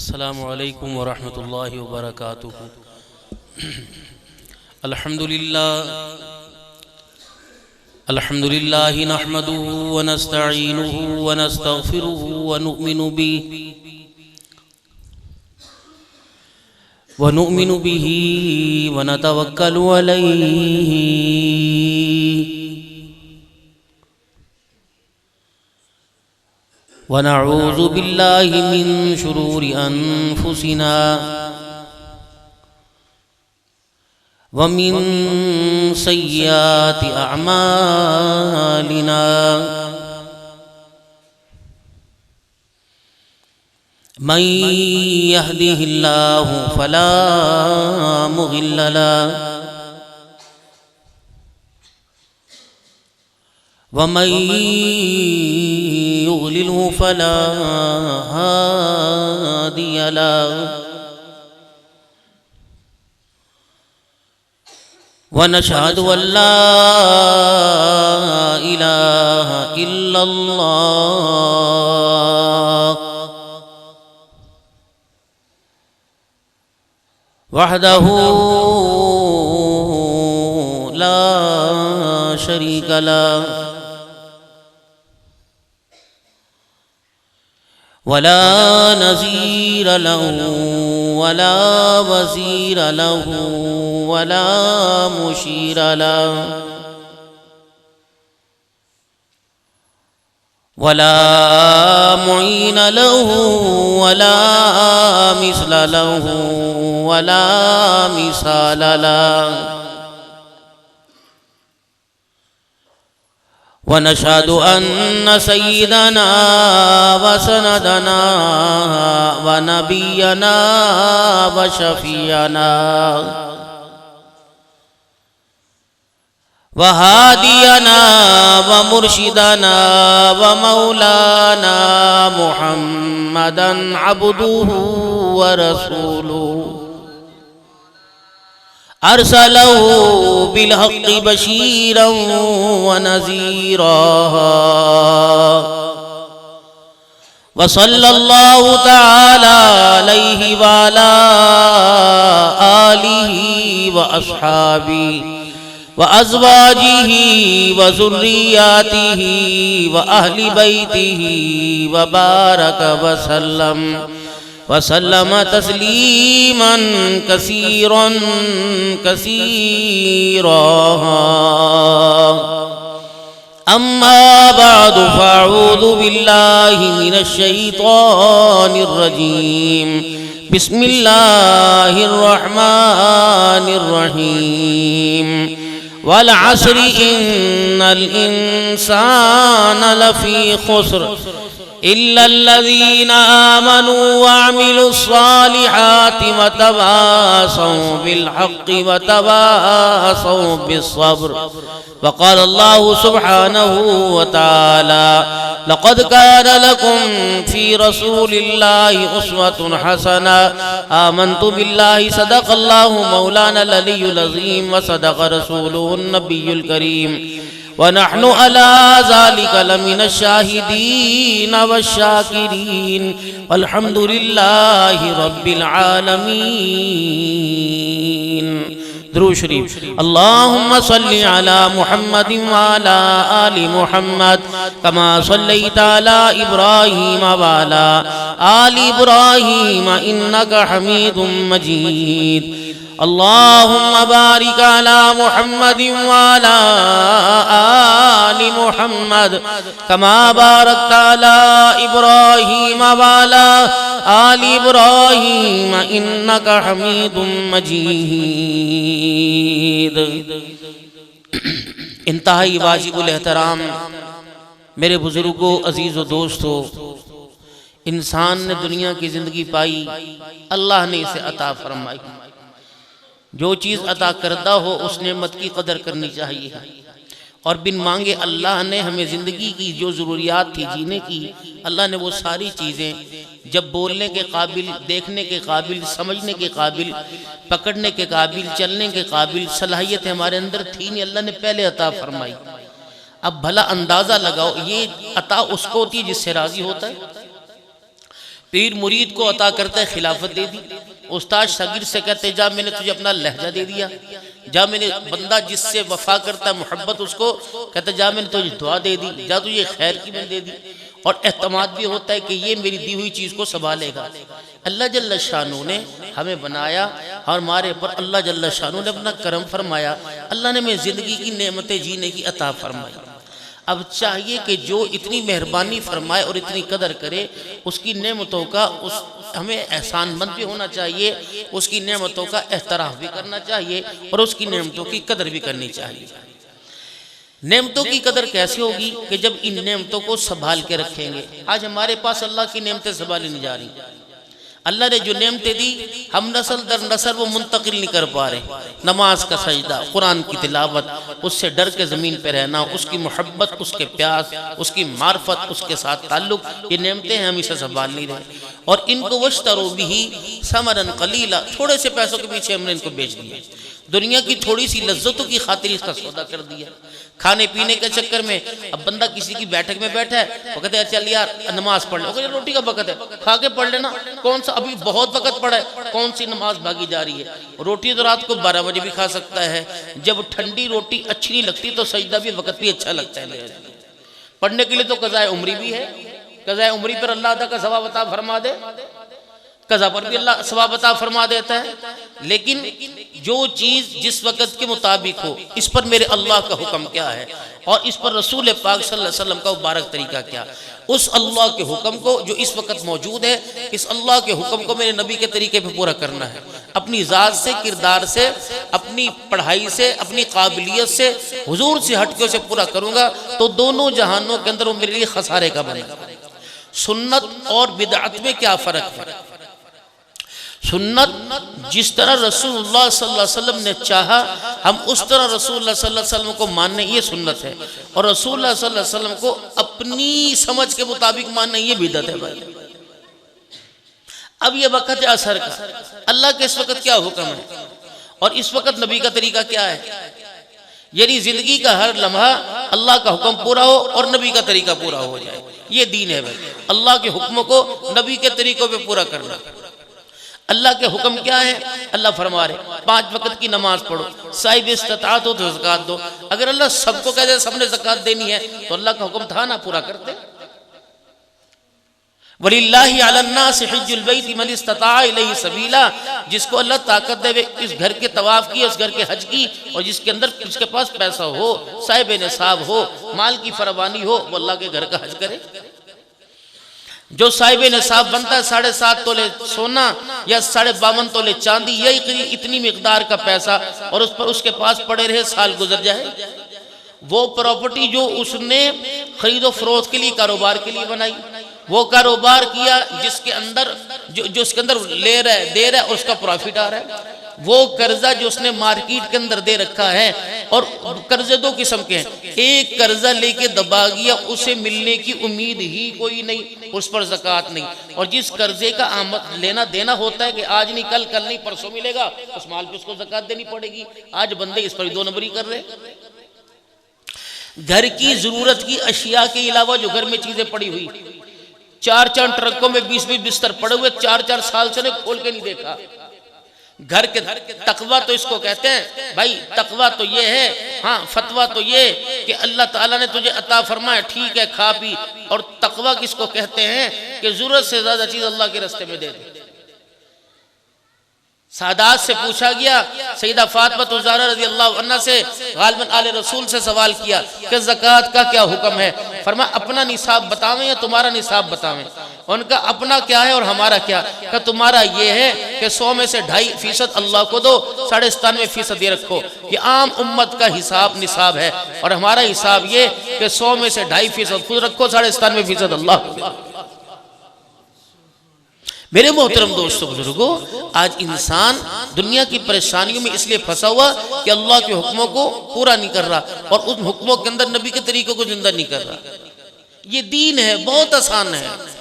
अस्सलामु अलैकुम वरहमतुल्लाहि वबरकातुहू। अल्हम्दुलिल्लाहि नहमदुहु व नस्तईनुहु व नस्तगफिरुहु व नुमिनु बिही व नतवक्कलु अलैहि व नऊज़ु बिल्लाहि मिन शुरूरि अनफुसिना व मिन सय्यिआति अअमालिना। मन यहदिहिल्लाहु फला मुदिल्ल लहु व मन युद्लिल्हु फला हादिय लहु व नशहदु अल्ला इलाहा इल्लल्लाह वहदहु ला शरीक लहु वला नज़ीर लहु वला वज़ीर लहु वला मुशीर लहु वला मुईन लहु वला मिस्ल लहु वला मिसाल लहु। व नशहदु अन्न सय्यदना व सनदना व नबियना व शफीअना व हादियना व मुर्शिदना व मौलाना मुहम्मदन अब्दुहु व रसूलुहु अरसलहु बिलहक़्क़ि बशीरन व नज़ीरा व सल्लल्लाहु तआला अलैहि व अला आलिहि व अस्हाबिहि व अज़वाजिहि व ज़ुर्रिय्यातिहि व अहलि बैतिहि व बारक व सल्लम वसल्लम तस्लीमन कसीरन कसीरा। अम्मा बअदु फ़अऊज़ु बिल्लाहि मिनश शैतानिर रजीम। बिस्मिल्लाहिर रहमानिर रहीम। वल अस्रि इन्नल इंसान लफ़ी खुस्र इल्लल्लज़ीना आमनू व अमिलुस्सालिहाति व तवासौ बिलहक़्क़ि व तवासौ बिस्सब्र। व क़ाल अल्लाहु सुब्हानहु व तआला लक़द कान लकुम फ़ी रसूलिल्लाहि उस्वतुन हसना आमन्तु बिल्लाहि सदक़ल्लाहु मौलानल अलियुल अज़ीम व सदक़ रसूलुहुन नबियुल करीम व नहनु अला ज़ालिका लमिनश शाहिदीन वश्शाकिरीन वल्हम्दुलिल्लाहि रब्बिल आलमीन। दुरूद शरीफ। अल्लाहुम्मा सल्लि अला मुहम्मदिन व अला आलि मुहम्मद कमा सल्लैता अला इब्राहीम व अला आलि इब्राहीम इन्नका हमीदुम मजीद। अल्लाहुम्मा बारिक अला मुहम्मदिन व अला आलि मुहम्मद कमा बारकता अला इब्राहीम व अला आलि इब्राहीम इन्नका हमीदुम मजीद। इंतहाई वाजिबुल एहतराम मेरे बुजुर्गों, अजीज़ व दोस्तों, इंसान ने दुनिया की ज़िंदगी पाई, अल्लाह ने इसे अता फरमाई। जो चीज़ अता करता हो उस नेमत की कदर करनी चाहिए। और बिन मांगे अल्लाह ने हमें ज़िंदगी की जो ज़रूरियात थी जीने की, अल्लाह ने वो सारी चीज़ें जब बोलने के काबिल, देखने के काबिल, समझने के काबिल, पकड़ने के काबिल, चलने के काबिल सलाहियत हमारे अंदर थी नहीं, अल्लाह ने पहले अता फरमाई। अब भला अंदाज़ा लगाओ, ये अता उसको होती है जिससे राज़ी होता है। पीर मुरीद को अता करता है खिलाफत दे दी। उस्ताद शागिर्द से कहते जा मैंने तुझे अपना लहजा दे दिया, जा मैंने बंदा जिससे वफा करता है मोहब्बत उसको कहते जा मैंने तुझे दुआ दे दी, जा तुझे खैर की मैंने दे दी। और एतमाद भी होता है कि ये मेरी दी हुई चीज़ को संभालेगा। अल्लाह जल्ल शानू ने हमें बनाया और हमारे पर अल्लाह जल्ल शानू ने अपना करम फरमाया। अल्लाह ने हमें ज़िंदगी की नेमतें जीने की अता फरमाई। अब चाहिए कि जो इतनी मेहरबानी फरमाए और इतनी कदर करे, उसकी नेमतों का उस हमें एहसानमंद भी होना चाहिए, उसकी नेमतों का एहतराम भी करना चाहिए और उसकी नेमतों की कदर भी करनी चाहिए। नेमतों की कदर कैसे होगी कि जब इन नेमतों को संभाल के रखेंगे। आज हमारे पास अल्लाह की नेमतें संभाली नहीं जा रही। अल्लाह ने जो नेमतें दी हम नस्ल दर नस्ल वो मुंतकिल नहीं कर पा रहे। नमाज का सजदा, कुरान की तिलावत, उससे डर के ज़मीन पे रहना, उसकी मोहब्बत, उसके प्यास, उसकी मार्फत, उसके साथ ताल्लुक, ये नेमतें हैं, हम इसे संभाल नहीं रहे। और इनको वश्तरो बिही समरन कलीला, थोड़े से पैसों के पीछे हमने इनको बेच दिया। दुनिया की थोड़ी सी लज्जतों की खातिर इसका सौदा कर दिया। खाने पीने के चक्कर में अब बंदा किसी की बैठक में बैठा है, वो कहते हैं चल यार नमाज पढ़ ले, रोटी का वक़्त है खा के पढ़ लेना, कौन सा अभी बहुत वक़्त पड़ा है, कौन सी नमाज भागी जा रही है। रोटी तो रात को 12 बजे भी खा सकता है। जब ठंडी रोटी अच्छी नहीं लगती तो सजदा भी वक़्त भी अच्छा लगता है। पढ़ने के लिए तो कज़ाए उम्री भी है, कज़ाए उम्री पर अल्लाह का सवाब अता फरमा दे, कज़ा पर भी अल्लाह सवाब अता फरमा देता है। लेकिन जो चीज़ जिस वक़्त के मुताबिक हो, इस पर मेरे अल्लाह का हुक्म क्या है और इस पर रसूल पाक सल्लल्लाहु अलैहि वसल्लम का मुबारक तरीका क्या, उस अल्लाह के हुक्म को जो इस वक़्त मौजूद है, इस अल्लाह के हुक्म को मेरे नबी के तरीके पे पूरा करना है। अपनी ज़ात से, किरदार से, अपनी पढ़ाई से, अपनी काबिलियत से, हुजूर से हटके उसे पूरा करूँगा तो दोनों जहानों के अंदर वो मेरे लिए खसारे का बनेगा। सुन्नत और बिदअत में क्या फ़र्क है? सुन्नत जिस तरह रसूलुल्लाह सल्लल्लाहु अलैहि वसल्लम ने चाहा हम उस तरह रसूलुल्लाह सल्लल्लाहु अलैहि वसल्लम को मानने, ये सुन्नत है। और रसूलुल्लाह सल्लल्लाहु अलैहि वसल्लम को अपनी समझ के मुताबिक मानना, ये बिदअत है भाई। अब ये वक़्त है असर का, अल्लाह के इस वक़्त क्या हुक्म है और इस वक़्त नबी का तरीका क्या है। यानी ज़िंदगी का हर लम्हा अल्लाह का हुक्म पूरा हो और नबी का तरीका पूरा हो जाए, ये दीन है भाई। अल्लाह के हुक्म को नबी के तरीक़ों पे पूरा करना। अल्लाह के हुक्म क्या है? अल्लाह फरमा रहे 5 वक़्त की नमाज पढ़ो, साहिब इस्तिताअत हो तो ज़कात दो। अगर अल्लाह सबको कह दे सबने ज़कात देनी है तो अल्लाह का हुक्म था ना, पूरा करते। वलिल्लाहि अलन्नास हिज्जुल बैति मन इस्तता इलैहि सबीला, जिसको अल्लाह ताकत दे इस घर के तवाफ़ की, इस घर के हज की, और जिसके अंदर जिसके पास पैसा हो, साहिब निसाब हो, माल की फरावानी हो, वो अल्लाह के घर का हज करे। जो साहिब निसाब बनता है 7.5 तोले सोना या 52.5 तोले चांदी, यही इतनी मिकदार का पैसा, और उस पर उसके पास पड़े रहे, साल गुजर जाए, वो प्रॉपर्टी जो उसने खरीदो फरोख्त के लिए, कारोबार के लिए बनाई, वो कारोबार किया जिसके अंदर जो उसके अंदर ले रहा है, दे रहा है, और उसका प्रॉफिट आ रहा है। वो कर्जा जो उसने मार्केट के अंदर दे रखा है, और कर्जे 2 किस्म के हैं। एक कर्जा लेके दबा गया, उसे मिलने की उम्मीद ही कोई नहीं, उस पर ज़कात नहीं। और जिस कर्जे का आमद लेना देना होता है कि आज नहीं कल, कल नहीं परसों मिलेगा, उस माल पे उसको ज़कात देनी पड़ेगी। आज बंदे इस पर 2 नंबरी कर रहे। घर की जरूरत की अशिया के अलावा जो घर में चीजें पड़ी हुई, 4-4 ट्रकों में 20-20 बिस्तर पड़े हुए, 4-4 साल से खोल के नहीं देखा। घर के तकवा तो इसको कहते हैं भाई, तकवा तो ये है, हाँ फतवा तो ये कि अल्लाह ताला ने तुझे अता फरमाया, ठीक है खा पी। और तकवा किसको कहते हैं कि जरूरत से ज्यादा चीज अल्लाह के रास्ते में दे दे। सादात से पूछा गया, सईदा फातिमा ज़हरा रज़ी अल्लाह अन्हा से गालिबन आले रसूल से सवाल किया कि ज़कात का क्या हुक्म है। फरमाया अपना निसाब बतावें या तुम्हारा निसाब बतावें। उनका अपना क्या है और हमारा क्या? कि तुम्हारा ये है कि 100 में से 2.5% अल्लाह को दो, 97% ये रखो। कि आम उम्मत का हिसाब निसाब है, और हमारा हिसाब ये कि 100 में से 2.5% खुद रखो, 97% अल्लाह को। मेरे मोहतरम दोस्तों बुजुर्गों, आज इंसान दुनिया की परेशानियों में इसलिए फंसा हुआ कि अल्लाह के हुक्मों को पूरा नहीं कर रहा, और उन हुक्मों के अंदर नबी के तरीकों को जिंदा नहीं कर रहा। ये दीन है, बहुत आसान है।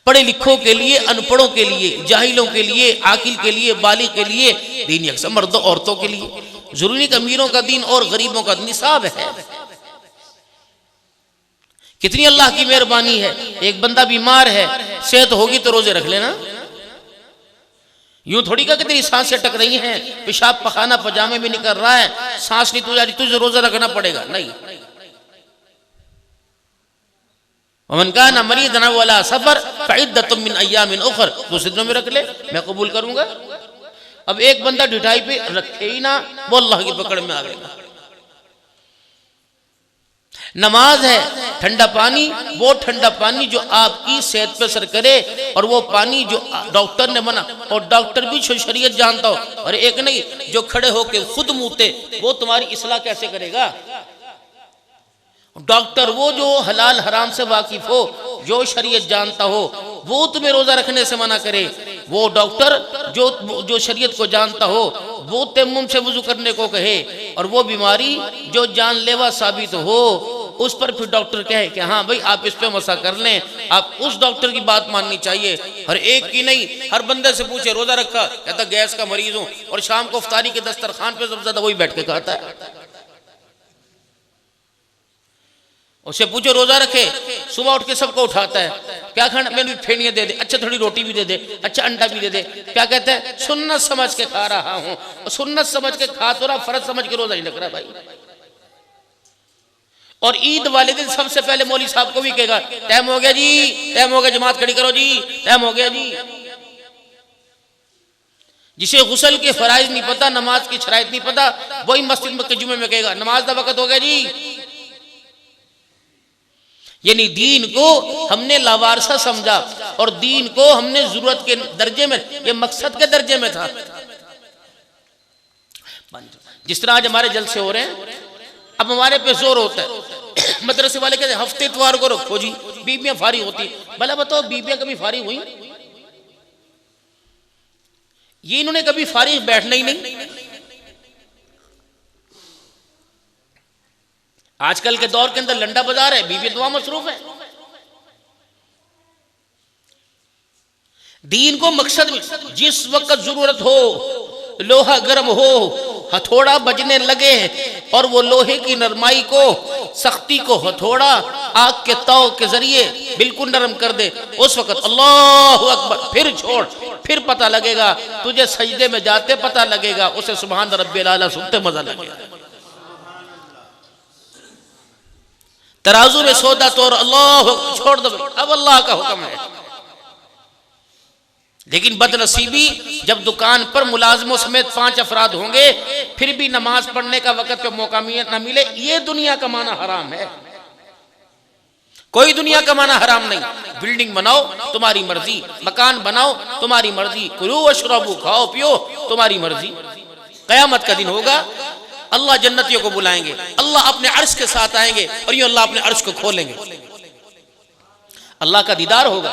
पढ़े लिखों के लिए, अनपढ़ों के लिए, जाहिलों के लिए, आकिल के लिए, बालिग के लिए दीन, अक्सर मर्दों औरतों के लिए। जरूरी अमीरों का दीन और गरीबों का निसाब है कितनी अल्लाह की मेहरबानी है। एक बंदा बीमार है, सेहत होगी तो रोजे रख लेना। यूं थोड़ी का कि तेरी सांसें टक रही हैं, पेशाब पखाना पजामे भी निकल रहा है, सांस नहीं तो जा रही, तुझे रोजा रखना पड़ेगा, नहीं। वमन काना मरीदन अव अला सफर फइद्दतुम मिन अय्यामिन उखर, दूसरे दिनों में रख ले, मैं कबूल करूंगा। अब एक बंदा ढिठाई पे रखे ही ना, वो अल्लाह की पकड़ में आ गएगा। नमाज है, ठंडा पानी, वो ठंडा पानी जो आपकी सेहत पे असर करे, और वो पानी जो डॉक्टर ने मना, और डॉक्टर भी शरीयत जानता हो, और एक नहीं जो खड़े होके खुद मुंहते, वो तुम्हारी इस्लाह कैसे करेगा? डॉक्टर वो जो हलाल हराम से वाकिफ हो, जो शरीयत जानता हो, वो तुम्हें रोजा रखने से मना करे। वो डॉक्टर जो शरीयत को जानता हो, वो तयम्मुम से वुजू करने को कहे, और वो बीमारी जो जानलेवा साबित हो, उस पर फिर डॉक्टर कहे कि हाँ भाई आप इस पे मसा कर लें, आप उस डॉक्टर की बात माननी चाहिए। हर एक की नहीं, हर बंदे से पूछे रोजा रखा, कहता गैस का मरीज हूं, और शाम को इफ्तारी के दस्तरखान पे सबसे ज्यादा वही बैठ के खाता है। उससे पूछो रोजा रखे, सुबह उठ के सबको उठाता है, क्या खाना, मैंने फेनियां दे दे, अच्छा थोड़ी रोटी भी दे दे, अच्छा अंडा भी दे दे, क्या कहता है सुन्नत समझ के खा रहा हूं, सुन्नत समझ के खा तो रहा, फर्ज समझ के रोजा नहीं रख रहा भाई। और ईद वाले दिन सबसे पहले मौलवी साहब को भी कहेगा टाइम हो गया जी, टाइम हो गया, जमात खड़ी करो जी, टाइम हो गया जी। जिसे गुस्ल के फराइज नहीं पता, नमाज की शराइत नहीं पता, वही मस्जिद में जुमे में कहेगा नमाज का वक्त हो गया जी। यानी दीन को हमने लावारसा समझा, और दीन को हमने जरूरत के दर्जे में, ये मकसद के दर्जे में था। जिस तरह आज हमारे जलसे हो रहे हैं, अब हमारे पे जोर होता है, मदरसे वाले कहते हैं हफ्ते इतवार को रखो जी, बीबियां फारी होती। भला बताओ बीबियां कभी फारी हुई? ये इन्होंने कभी फारी बैठना ही नहीं। आजकल के दौर के अंदर लंडा बाजार है, बीबी दुआ मसरूफ है। दीन को मकसद में जिस वक्त जरूरत हो, लोहा गर्म हो, हथौड़ा बजने लगे, और वो लोहे की नरमाई को, सख्ती को हथौड़ा आग के ताव के जरिए बिल्कुल नरम कर दे, उस वक्त अल्लाह अकबर, फिर छोड़, फिर पता लगेगा तुझे, सजदे में जाते पता लगेगा, उसे सुभान रब्बिल आला सुनते मजा लगेगा। तराजू में सौदा तोड़, अल्लाह छोड़ दो, अब अल्लाह का हुक्म है। लेकिन बदनसीबी जब दुकान पर मुलाजमों समेत 5 अफराद होंगे, फिर भी नमाज पढ़ने का वक्त पे मौका न मिले, ये दुनिया कमाना हराम है। कोई दुनिया कमाना हराम नहीं। बिल्डिंग बनाओ तुम्हारी मर्जी, मकान बनाओ तुम्हारी मर्जी, कुलू वशरबू, खाओ पियो तुम्हारी मर्जी। कयामत का दिन होगा, अल्लाह जन्नतियों को बुलाएंगे, अल्लाह अपने अर्श के साथ आएंगे, और ये अल्लाह अपने अर्श को खोलेंगे, अल्लाह का दीदार होगा।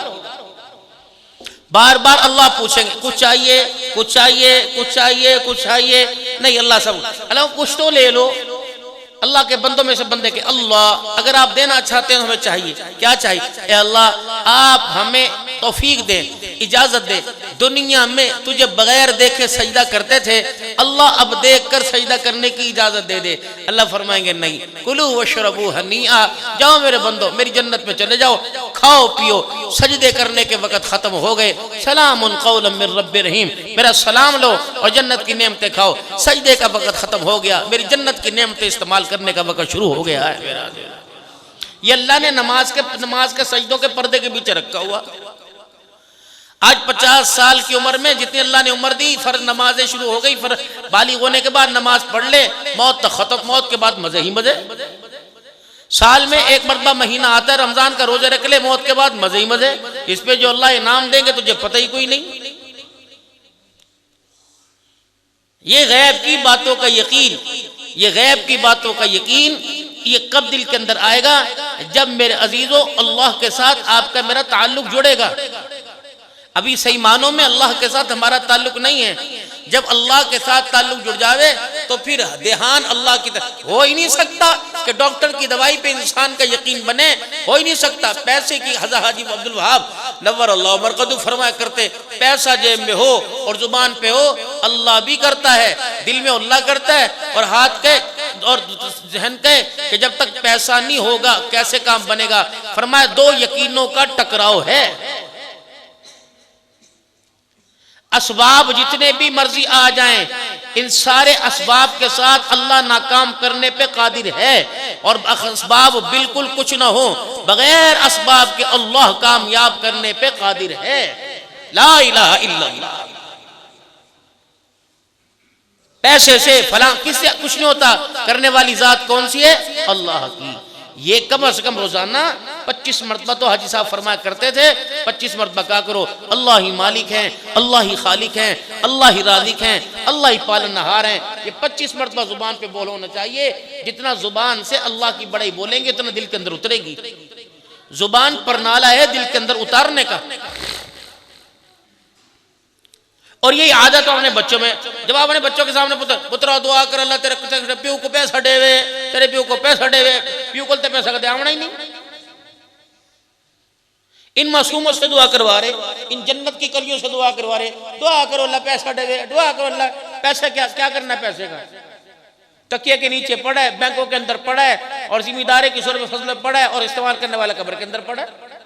बार बार अल्लाह पूछेंगे कुछ चाहिए, कुछ चाहिए, कुछ चाहिए, कुछ चाहिए, नहीं अल्लाह सब, अल्लाह कुछ तो ले लो। अल्लाह के बंदों में से बंदे के, अल्लाह अगर आप देना चाहते हैं हमें चाहिए, क्या चाहिए? ए अल्लाह आप हमें तौफीक दे, इजाजत दे, दुनिया में तुझे बगैर देखे सजदा करते थे, अल्लाह अब देख कर सजदा करने की इजाजत दे दे। अल्लाह फरमाएंगे नहीं, कुलू वशरबू हनीआ, जाओ मेरे बंदो मेरी जन्नत में चले जाओ, खाओ पियो, सजदे करने के वक्त खत्म हो गए, सलामुन कौलन मिर रब्बिर रहीम, मेरा सलाम लो और जन्नत की नेमतें खाओ। सजदे का वक्त खत्म हो गया, मेरी जन्नत की नेमतें इस्तेमाल करने का वक्त शुरू हो गया है। ये अल्लाह ने नमाज के सजदों के पर्दे के पीछे रखा हुआ। आज 50 साल की उम्र में जितनी अल्लाह ने उम्र दी, फर्ज नमाजें शुरू हो गई, बालिग होने के बाद नमाज पढ़ ले, मौत तक खत्म, मौत के बाद मजे ही मजे। साल में एक मरतबा महीना आता है रमजान का, रोजे रख ले, मौत के बाद मजे ही मजे। इस पे जो अल्लाह इनाम देंगे तुझे पता ही कोई नहीं। ये गैब की बातों का यकीन, ये गैब की बातों का यकीन, ये कब दिल के अंदर आएगा? जब मेरे अजीजों अल्लाह के साथ आपका मेरा ताल्लुक जुड़ेगा। अभी सही मानों में अल्लाह के साथ हमारा ताल्लुक नहीं है। जब अल्लाह के साथ ताल्लुक जुड़ जावे तो फिर ध्यान अल्लाह की तरफ हो ही नहीं सकता कि डॉक्टर की दवाई पे इंसान का यकीन बने, हो ही नहीं सकता। पैसे की हज़रत हाजी अब्दुल वहाब नव्वर अल्लाह मरकदू फरमाया करते, पैसा जेब में हो और जुबान पे हो, अल्लाह भी करता है, दिल में अल्लाह करता है, और हाथ के और जहन कहे कि जब तक पैसा नहीं होगा कैसे काम बनेगा। फरमाया दो यकीनों का टकराव है। असबाब जितने भी मर्जी आ जाएं, इन सारे असबाब के साथ अल्लाह नाकाम करने पे कादिर है। और असबाब बिल्कुल कुछ ना हो, बगैर असबाब के अल्लाह कामयाब करने पे कादिर है। ला इलाहा इल्लल्लाह। पैसे से फलां किससे कुछ नहीं होता, करने वाली जात कौन सी है? अल्लाह की। ये कम से कम रोजाना 25 मरतबा तो हाजी साहब फरमाया करते थे, 25 मरतबा क्या करो, अल्लाह ही मालिक हैं, अल्लाह ही खालिक हैं, अल्लाह ही राज़िक हैं, अल्लाह ही पालनहार हैं। ये 25 मरतबा जुबान पे बोल होना चाहिए। जितना जुबान से अल्लाह की बड़ाई बोलेंगे उतना दिल के अंदर उतरेगी। जुबान पर नाला है दिल के अंदर उतारने का। और यही आदत है अपने बच्चों में। जब आप अपने बच्चों के सामने पुत्रा दुआ कर अल्लाह तेरे प्यू को पैसा देवे, तेरे प्यू को पैसा देवे, प्यू को ते पैसा का देवना ही नहीं। इन मासूमों से दुआ करवा रहे, इन जन्नत की कलियों से दुआ करवा रहे, दुआ करो अल्लाह पैसा देवे, दुआ करो अल्लाह पैसा। क्या क्या करना है पैसे का? तकिए के नीचे पड़ा है, बैंकों के अंदर पड़ा है, और जिम्मेदारी की सूरत में फसल में पड़ा है, और इस्तेमाल करने वाला कब्र के अंदर पड़ा है।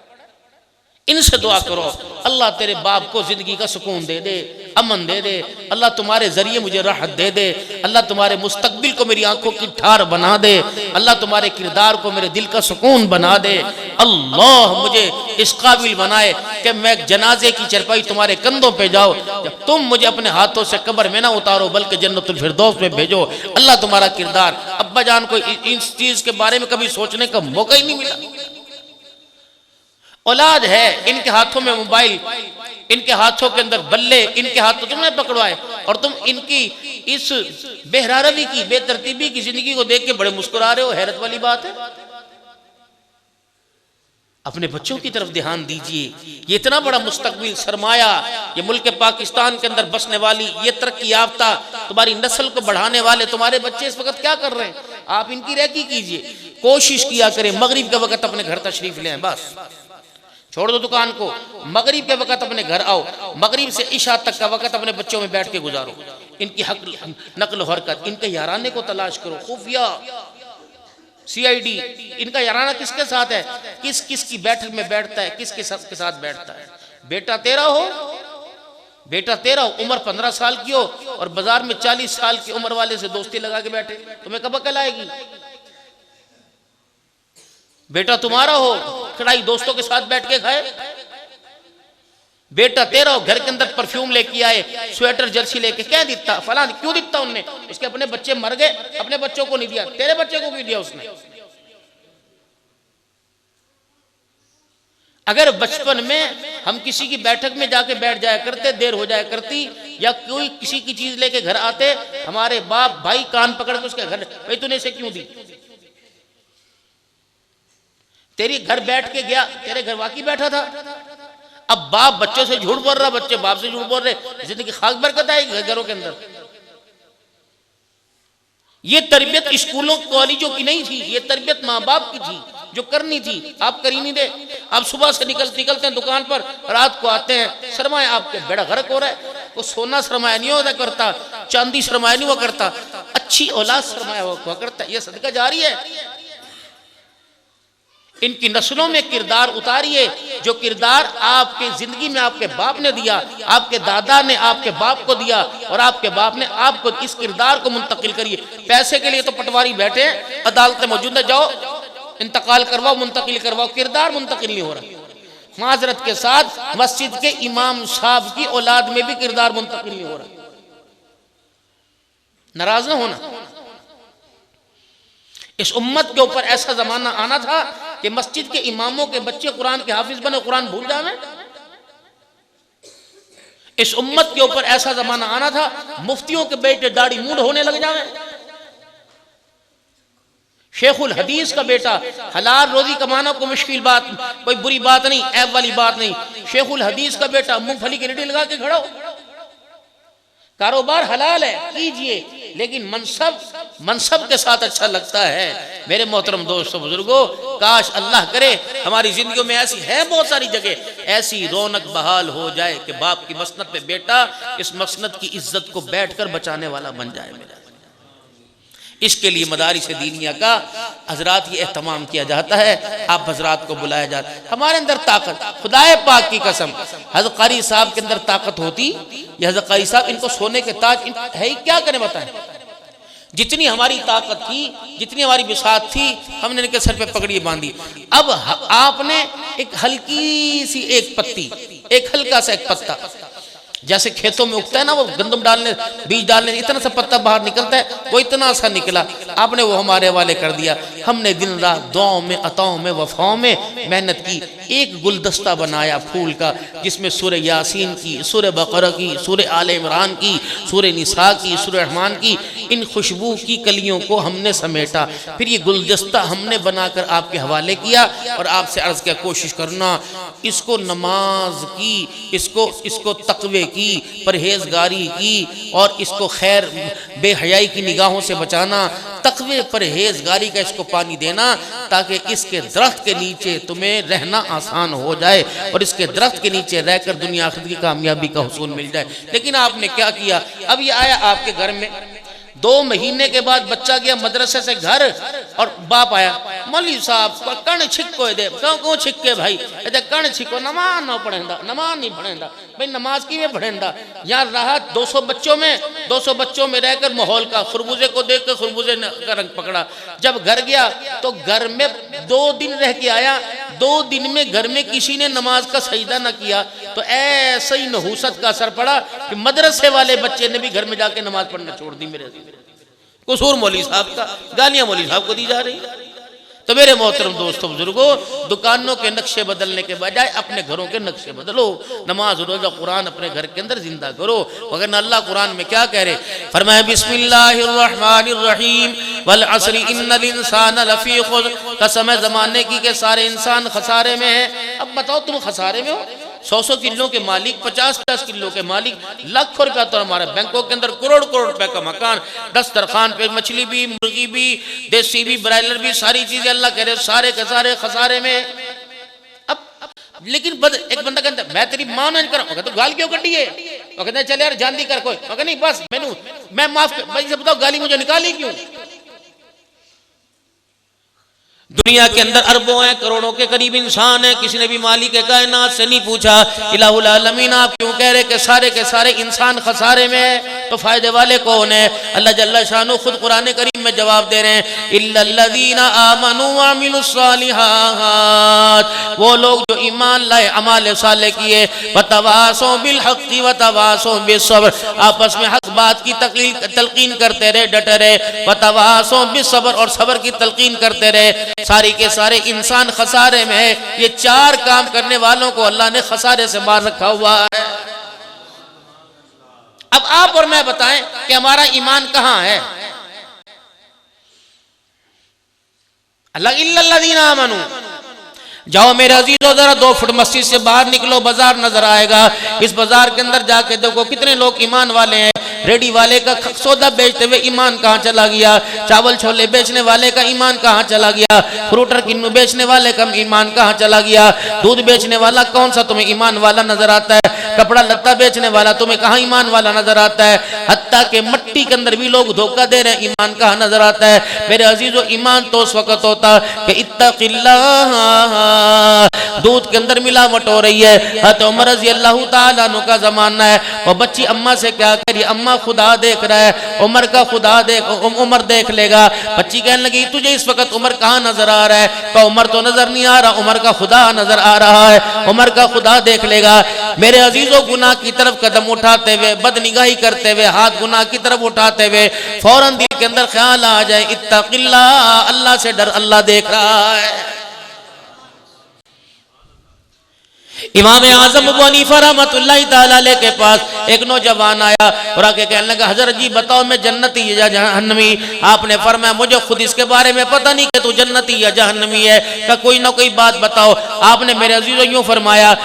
इनसे दुआ करो अल्लाह तेरे बाप को जिंदगी का सुकून दे दे, अमन दे दे, अल्लाह तुम्हारे जरिए मुझे राहत दे दे, अल्लाह तुम्हारे मुस्तकबिल को मेरी आंखों की ठार बना दे, अल्लाह तुम्हारे किरदार को मेरे दिल का सुकून बना दे, अल्लाह मुझे इस काबिल बनाए कि मैं जनाजे की चरपाई तुम्हारे कंधों पे जाओ, जब तुम मुझे अपने हाथों से कब्र में ना उतारो बल्कि जन्नतुल फिरदौस में भेजो। अल्लाह तुम्हारा किरदार। अब्बा जान को इस चीज के बारे में कभी सोचने का मौका ही नहीं मिला। औलाद है, इनके हाथों में मोबाइल, इनके हाथों के अंदर बल्ले, इनके हाथों तुमने पकड़वाए, और तुम इनकी इस बेहरारवी की, बेतरतीबी की जिंदगी को देख के बड़े मुस्कुरा रहे हो। हैरत वाली बात है। अपने बच्चों की तरफ ध्यान दीजिए। ये इतना बड़ा मुस्तकबिल सरमाया, ये मुल्क पाकिस्तान के अंदर बसने वाली, ये तरक्की याफ्ता तुम्हारी नस्ल को बढ़ाने वाले तुम्हारे बच्चे इस वक्त क्या कर रहे हैं? आप इनकी रेकी कीजिए, कोशिश किया करें मगरिब के वक्त अपने घर तशरीफ लें। बस छोड़ दो दुकान को, मगरिब के वक्त अपने घर आओ, मगरिब से इशा तक का वक्त अपने बच्चों में बैठ के गुजारो। इनकी हक नकल हरकत, इनके याराने को तलाश करो। खुफिया CID, इनका याराना किसके साथ है, किस किस की बैठक में बैठता है, किस किस के साथ बैठता है। बेटा तेरा हो, बेटा तेरा हो, उम्र 15 साल की हो, और बाजार में 40 साल की उम्र वाले से दोस्ती लगा के बैठे, तुम्हें कब अकल आएगी? बेटा तुम्हारा हो, कड़ाई दोस्तों के साथ बैठ के खाए। बेटा तेरा हो, घर के अंदर परफ्यूम लेके आए, स्वेटर जर्सी लेके, क्या दिता फलां, क्यों दिता उनने? उसके अपने बच्चे मर गए, अपने बच्चों को नहीं दिया, तेरे बच्चे को क्यों दिया उसने? अगर बचपन में हम किसी की बैठक में जाके बैठ जाया करते, देर हो जाया करती, या कोई किसी की चीज लेके घर आते, हमारे बाप भाई कान पकड़ के उसके घर, भाई तूने इसे क्यों दी? तेरी घर बैठ के गया, तेरे घर वाकई बैठा था। अब बाप बच्चों से झूठ बोल रहा, बच्चे बाप से झूठ बोल रहे, जिंदगी खाक बरकत आएगी घरों के अंदर। ये तरबियत स्कूलों कॉलेजों की नहीं थी, ये तरबियत माँ बाप की थी जो करनी थी, आप कर ही नहीं दे। आप सुबह से निकलते हैं दुकान पर, रात को आते हैं, सरमाया आपके बेड़ा गर्क हो रहा है। वो सोना सरमाया नहीं होता करता, चांदी सरमाया नहीं हुआ करता, अच्छी औलाद सरमाया हुआ करता। ये सदका जारी है। इनकी नस्लों में किरदार उतारिए, जो किरदार आपके जिंदगी में आपके बाप ने दिया, आपके दादा ने आपके बाप को दिया, और आपके बाप ने आपको, इस किरदार को मुंतकिल करिए। पैसे के लिए तो पटवारी बैठे, अदालतें मौजूद है, जाओ इंतकाल करवाओ, मुंतकिल करवाओ, किरदार मुंतकिल नहीं हो रहा। माजरत के साथ मस्जिद के इमाम साहब की औलाद में भी किरदार मुंतकिल नहीं हो रहा। नाराज ना होना। इस उम्मत के ऊपर ऐसा जमाना आना था कि मस्जिद के इमामों के बच्चे कुरान के हाफिज बने, कुरान भूल जावे। इस उम्मत के ऊपर ऐसा जमाना आना था मुफ्तियों के बेटे दाढ़ी मूंड होने लग जावे। शेखुल हदीस का बेटा, हलाल रोजी कमाना कोई मुश्किल बात, कोई बुरी बात नहीं, ऐब वाली बात नहीं। शेखुल हदीस का बेटा मूंगफली की रेडी लगा के खड़ा हो, कारोबार हलाल है कीजिए, लेकिन मनसब के साथ अच्छा लगता है। मेरे मोहतरम दोस्तों बुजुर्गों, काश अल्लाह करे हमारी जिंदगियों में ऐसी है बहुत सारी जगह ऐसी रौनक बहाल हो जाए कि बाप की मसनद पे बेटा इस मसनद की इज्जत को बैठकर बचाने वाला बन जाए। मेरा इसके लिए मदारिस दीनिया का हजरात ये एहतमाम किया जाता है, आप हजरात को बुलाया जाता है। हमारे अंदर ताकत, खुदाए पाक की कसम, हज़रत कारी साहब के अंदर ताकत होती, ये हज़रत कारी साहब इनको सोने के ताज है ही, क्या करें बताएं। जितनी हमारी ताकत थी, जितनी हमारी बिसात थी, हमने इनके सर पे पगड़ी बांधी। अब आपने एक हल्की सी एक पत्ती, एक हल्का सा एक पत्ता, जैसे खेतों में उगता है ना, वो गंदम डालने, बीज डालने इतना सा पत्ता बाहर निकलता है, वो इतना सा निकला, आपने वो हमारे हवाले कर दिया। हमने दिन रात दुआओं में, अताओं में, वफाओं में मेहनत की, एक गुलदस्ता बनाया फूल का, जिसमें सूरह यासीन की, सूरह बकरा की, सूरह आले इमरान की, सूरह निसा की, सूरह रहमान की, इन खुशबू की कलियों को हमने समेटा। फिर ये गुलदस्ता हमने बनाकर आपके हवाले किया और आपसे अर्ज किया, कोशिश करना इसको नमाज की, इसको तकवे की, परहेजगारी की, और इसको खैर बेहयाई की निगाहों से बचाना, तकवे परहेजगारी का इसको पानी देना, ताकि इसके दरख्त के नीचे तुम्हें रहना आसान हो जाए और इसके दरख्त के नीचे रहकर दुनिया आखिरत की कामयाबी का हुसूल मिल जाए। लेकिन आपने क्या किया, अब ये आया आपके घर में, 2 महीने के बाद बच्चा गया मदरसे से घर, और बाप आया, मौलवी साहब कण छिको दे, क्यों छिके भाई, कण छिको, नमाज ना पढ़ेंदा, नमाज नहीं पढ़ेंदा भाई, नमाज की में पढ़ेंदा। यहाँ रहा 200 बच्चों में रहकर माहौल का, खरबूजे को देख कर खरबूजे का रंग पकड़ा। जब घर गया तो घर में 2 दिन रह के आया, 2 दिन में घर में किसी ने नमाज का सजदा न किया, तो ऐसे ही नहूसत का असर पड़ा कि मदरसे वाले बच्चे ने भी घर में जाके नमाज पढ़ना छोड़ दी। मेरे कसूर मौलवी साहब का, गालियां मौलवी साहब को दी जा रही। तो मेरे मोहतरम दोस्तों बुजुर्गों, दुकानों के नक्शे बदलने के बजाय अपने घरों के नक्शे बदलो। नमाज रोजा कुरान अपने घर के अंदर जिंदा करो। वरना अल्लाह कुरान में क्या कह रहे, फरमाया बिस्मिल्लाहिर्रहमानिर्रहीम वल अस्री इन्नल इंसान लफी खुस्र, कसम है जमाने की के सारे इंसान खसारे में है। अब बताओ तुम खसारे में हो, 100 किलो के मालिक, 50 किलो के मालिक, लाखों रुपया तो हमारे बैंकों के अंदर, करोड़ रुपए का मकान, दस्तरखान पे मछली भी, मुर्गी भी, देसी भी, ब्रायलर भी, सारी चीजें अल्लाह कह रहे सारे के सारे खसारे में। अब लेकिन एक बंदा कहता मैं तेरी मां नहीं करूँ, तो गाल क्यों कटी है, वो कहते चल यार जान दी कर कोई, नहीं बस मैं माफ, भाई से बताओ गाली मुझे निकाली क्यों। दुनिया के अंदर अरबों हैं, करोड़ों के करीब इंसान है, किसी ने भी मालिक कायनात से नहीं पूछा इलाहुल आलमीन आप क्यों कह रहे कि सारे के सारे इंसान खसारे में है, तो फायदे वाले कौन है। अल्लाह जल्ला शानु खुद कुरान करीम में जवाब दे रहे हैं, इल्लल्लज़ीना आमनू व अमिलुस्सालिहात, वो लोग जो ईमान लाए, अमाल साले किए, वतवासौ बिल हक़्क़ि वतवासौ बिस्सब्र, आपस में हक बात की तलकीन करते रहे, डटे रहे, वतवासौ बिस्सब्र, और सब्र की तलकीन करते रहे। सारी के सारे इंसान खसारे में है। ये 4 काम करने वालों को अल्लाह ने खसारे से मार रखा हुआ है। अब आप और मैं बताएं कि हमारा ईमान कहां है। अल्लाह इल्लल्लज़ीना आमनू, जाओ मेरे अजीजों जरा 2 फुट मस्जिद से बाहर निकलो, बाजार नजर आएगा, इस बाजार के अंदर जाके देखो कितने लोग ईमान वाले हैं। रेडी वाले का सौदा बेचते हुए ईमान कहाँ चला गया, चावल छोले बेचने वाले का ईमान कहाँ चला गया, फ्रूटर किन्नू बेचने वाले का ईमान कहाँ चला गया, दूध बेचने वाला कौन सा तुम्हें ईमान वाला नजर आता है, कपड़ा लत्ता बेचने वाला तुम्हें कहाँ ईमान वाला नजर आता है, हत्ता के मट्टी के अंदर भी लोग धोखा दे रहे हैं, ईमान कहाँ नजर आता है। मेरे अजीजों ईमान तो उस वक्त होता कि इत्तक़िल्लाह, दूध के अंदर मिलावट हो रही है। हज़रत उमर रज़ी अल्लाह ताला अन्हु का जमाना है, वो बच्ची अम्मा से क्या करी, अम्मा खुदा देख रहा है, उमर का खुदा देख, उमर देख लेगा। बच्ची कहने लगी तुझे इस वक्त उमर कहाँ नजर आ रहा है, तो उमर तो नजर नहीं आ रहा, उमर का खुदा नजर आ रहा है, उमर का खुदा देख लेगा। मेरे अजीजों गुनाह की तरफ कदम उठाते हुए, बदनिगाही करते हुए, हाथ गुनाह की तरफ उठाते हुए फौरन दिल के अंदर ख्याल आ जाए इत्तक़िल्लाह, अल्लाह से डर, अल्लाह देख रहा है। इमाम आजम अबू हनीफा रहमतुल्लाहि ताला अलैह के पास एक नौजवान आया और आके कहने लगा हजरत जी बताओ मैं जन्नती या जहन्नमी। आपने फरमाया मुझे खुद इसके बारे में पता नहीं कि तू जन्नती या जहन्नमी है, का कोई ना कोई बात बताओ। आपने मेरे अजीजों यूं फरमाया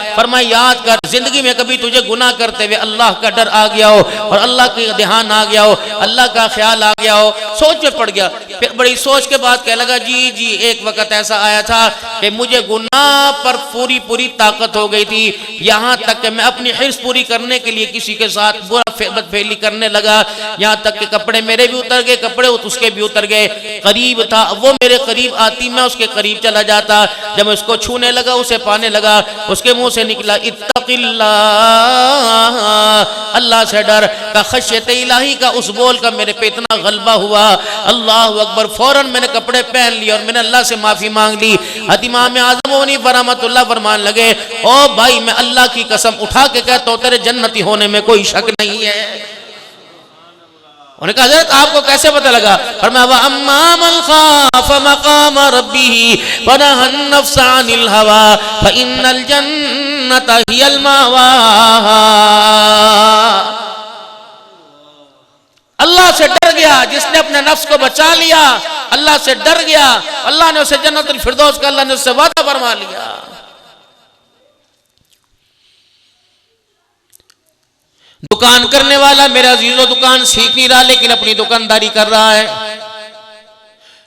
याद कर जिंदगी में कभी तुझे गुनाह करते हुए अल्लाह का डर आ गया हो और अल्लाह का ध्यान आ गया हो, अल्लाह का ख्याल आ गया हो, सोच में पड़ गया। फिर बड़ी सोच के बाद कहने लगा जी एक वक्त ऐसा आया था कि मुझे गुनाह पर पूरी ताकत हो गई थी, यहाँ तक कि मैं अपनी हिर्स पूरी करने के लिए किसी के साथ बुरा बदफेली करने लगा, यहाँ तक कि कपड़े मेरे भी उतर गए, कपड़े उसके भी उतर गए। करीब था, वो मेरे करीब आती, मैं उसके करीब चला जाता। जब मैं उसको छूने लगा, उसे पाने लगा, उसके मुंह से निकला इत्तक़िल्लाह, अल्लाह से डर का, खश्यत इलाही का उस बोल का मेरे पे इतना गलबा हुआ, अल्लाह अकबर। फौरन मैंने कपड़े पहन लिए और मैंने अल्लाह से माफी मांग ली। इमाम आज़म वनी रहमतुल्लाह फरमान लगे, ओ भाई मैं अल्लाह की कसम उठा के कहता हूं तेरे जन्नती होने में कोई शक नहीं है। उन्होंने कहा हज़रत आपको कैसे पता लगा? फरमाया व अम्मा मन खाफ मकाम रब्बिही व नहन नफ्स अनिल हवा फइन्नल जन्नत हियल मावा। अल्लाह से डर गया जिसने अपने नफ्स को बचा लिया, अल्लाह से डर गया, अल्लाह ने उसे जन्नतुल फिरदौस का अल्लाह ने उससे वादा फरमा लिया। दुकान करने वाला मेरा अजीजों दुकान सीख नहीं रहा, लेकिन अपनी दुकानदारी कर रहा है।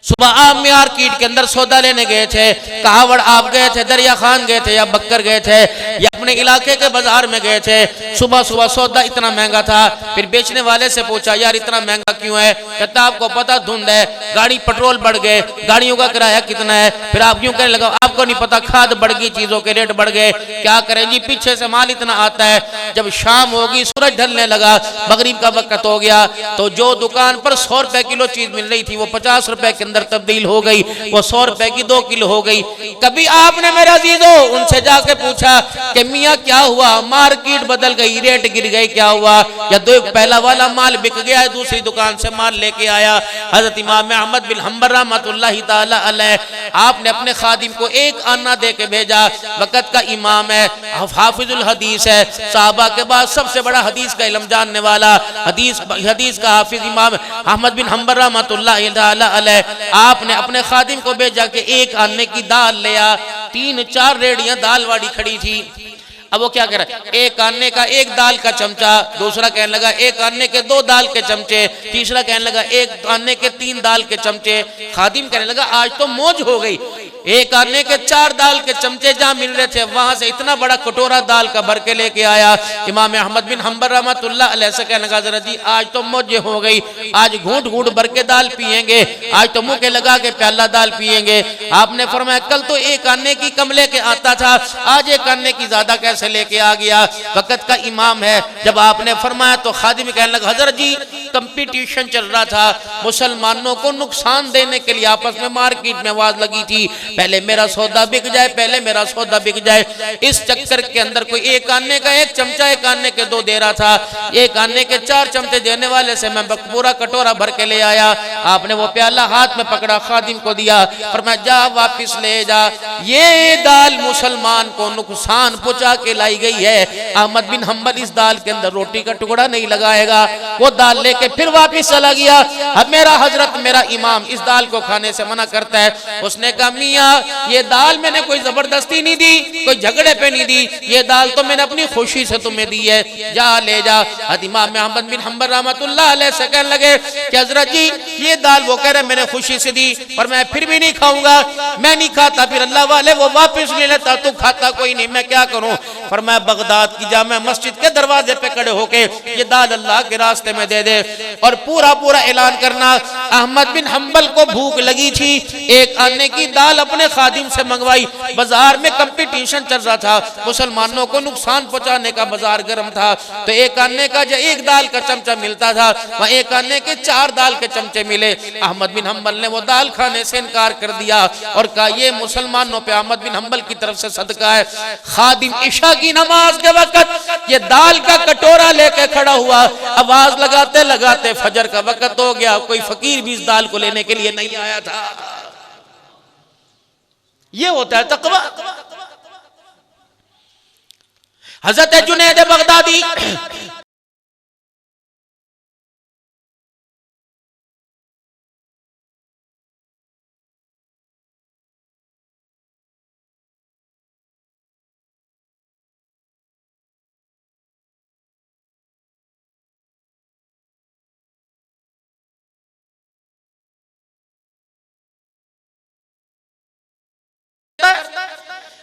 सुबह आप मार्केट के अंदर सौदा लेने गए थे, कहावड़ आप गए थे, दरिया खान गए थे, या बक्कर गए थे, या अपने इलाके के बाजार में गए थे। सुबह सुबह सौदा इतना महंगा था, फिर बेचने वाले से पूछा यार इतना महंगा क्यों है? कहता आपको पता धुंध है, गाड़ी पेट्रोल बढ़ गए, गाड़ियों का किराया कितना है? फिर आप क्यों कहने लगा आपको नहीं पता, खाद बढ़ गई, चीजों के रेट बढ़ गए, क्या करें जी, पीछे से माल इतना आता है। जब शाम होगी, सूरज ढलने लगा, मगरिब का वक्त हो गया, तो जो दुकान पर 100 रुपए किलो चीज मिल रही थी वो 50 रुपए के अंदर तब्दील हो गई, वो 100 रुपए की 2 किलो हो गई। कभी आपने मेरे अजीजों उनसे जाके पूछा कि मियाँ क्या हुआ, मार्केट बदल गई, रेट गिर गए, क्या हुआ? या दो पहला वाला माल बिक गया है, दूसरी दुकान से माल लेके आया। हजरत इमाम अहमद बिन हंबल रहमतुल्लाहि ताला अलैह, आपने अपने खादिम को एक आना दे के भेजा। वक़्त का इमाम है, हाफिजुल हदीस है, साहबा के बाद सबसे बड़ा हदीस का इल्म जानने वाला, हदीस का हाफिज इमाम अहमद बिन हंबल रहमतुल्लाहि ताला अलैह, आपने अपने खादिम को भेजा कि एक आने की दाल ले आ। 3-4 रेडियां दाल वाड़ी खड़ी थी। अब वो क्या कह रहा है, एक आने का एक दाल का चमचा, दूसरा कहने लगा एक आने के 2 दाल के चमचे, तीसरा कहने लगा एक आने के 3 दाल के चमचे। खादिम कहने लगा आज तो मौज हो गई, एक आने के 4 दाल के चमचे जहां मिल रहे थे वहां से इतना बड़ा कटोरा दाल का भर के लेके आया। इमाम अहमद बिन हंबल रहमतुल्लाह अलैह से कहने लगा जरा जी आज तो मौज हो गई, आज घूंट घूंट भर के दाल पिएंगे, आज तो मुंह के लगा के प्याला दाल पिएंगे। आपने फरमाया कल तो एक आने की कम लेके आता था, आज एक आने की ज्यादा कैसे लेके आ गया? वक़्त का इमाम है। जब आपने फरमाया तो खादिम कहने लगा हजरत जी कंपटीशन चल रहा था, मुसलमानों को नुकसान देने के लिए आपस में मार्केट में आवाज लगी थी पहले मेरा सौदा बिक जाए, पहले मेरा सौदा बिक जाए। इस चक्कर के अंदर कोई एक आने का एक चमचा एक आने के 2 दे रहा था, एक आने के 4 चमचे देने वाले से मैं पूरा कटोरा भर के ले आया। आपने वो प्याला हाथ में पकड़ा, खादिम को दिया, और मैं जा वापिस ले जा, ये दाल मुसलमान को नुकसान पहुंचा के लाई गई है। अहमद बिन हंबल इस दाल के अंदर रोटी का टुकड़ा नहीं लगाएगा। वो दाल लेके फिर वापिस चला गया। अब मेरा हजरत मेरा इमाम इस दाल को खाने से मना करता है। उसने कहा मियाँ ये दाल मैंने कोई जबरदस्ती नहीं दी, कोई झगड़े पे नहीं दी, ये दाल तो मैंने अपनी खुशी से तुम्हें दी है, जा ले जा। इमाम अहमद बिन हंबल रहमतुल्लाह अलैह से कहने लगे कि हजरत जी ये दाल वो कह रहे मैंने खुशी से दी, पर मैं फिर भी नहीं खाऊंगा, मैं नहीं खाता, फिर अल्लाह वाले वो वापिस ले लेता, तू खाता कोई नहीं, मैं क्या करूं? फरमाया बगदाद की जामा मस्जिद के दरवाजे पे खड़े होके ये दाल अल्लाह के रास्ते में दे दे, और पूरा पूरा ऐलान करना अहमद बिन हंबल को भूख लगी थी, एक आने की दाल अपने खादिम से मंगवाई। बाजार में कंपटीशन चल रहा था, मुसलमानों को नुकसान पहुंचाने का बाजार गर्म था, तो एक आने का जो एक दाल का चमचा मिलता था वह एक आने के 4 दाल के चमचे मिले। अहमद बिन हंबल ने वो दाल खाने से इनकार कर दिया और कहा ये मुसलमानों पे अहमद बिन हंबल की तरफ से सदका है। खादिम इशा की नमाज के वक्त ये दाल का कटोरा लेके खड़ा हुआ, आवाज लगाते लगाते फजर का वक्त हो गया, कोई फकीर भी इस दाल को लेने के लिए नहीं आया था। ये होता है तकवा। हजरत जुनैद बगदादी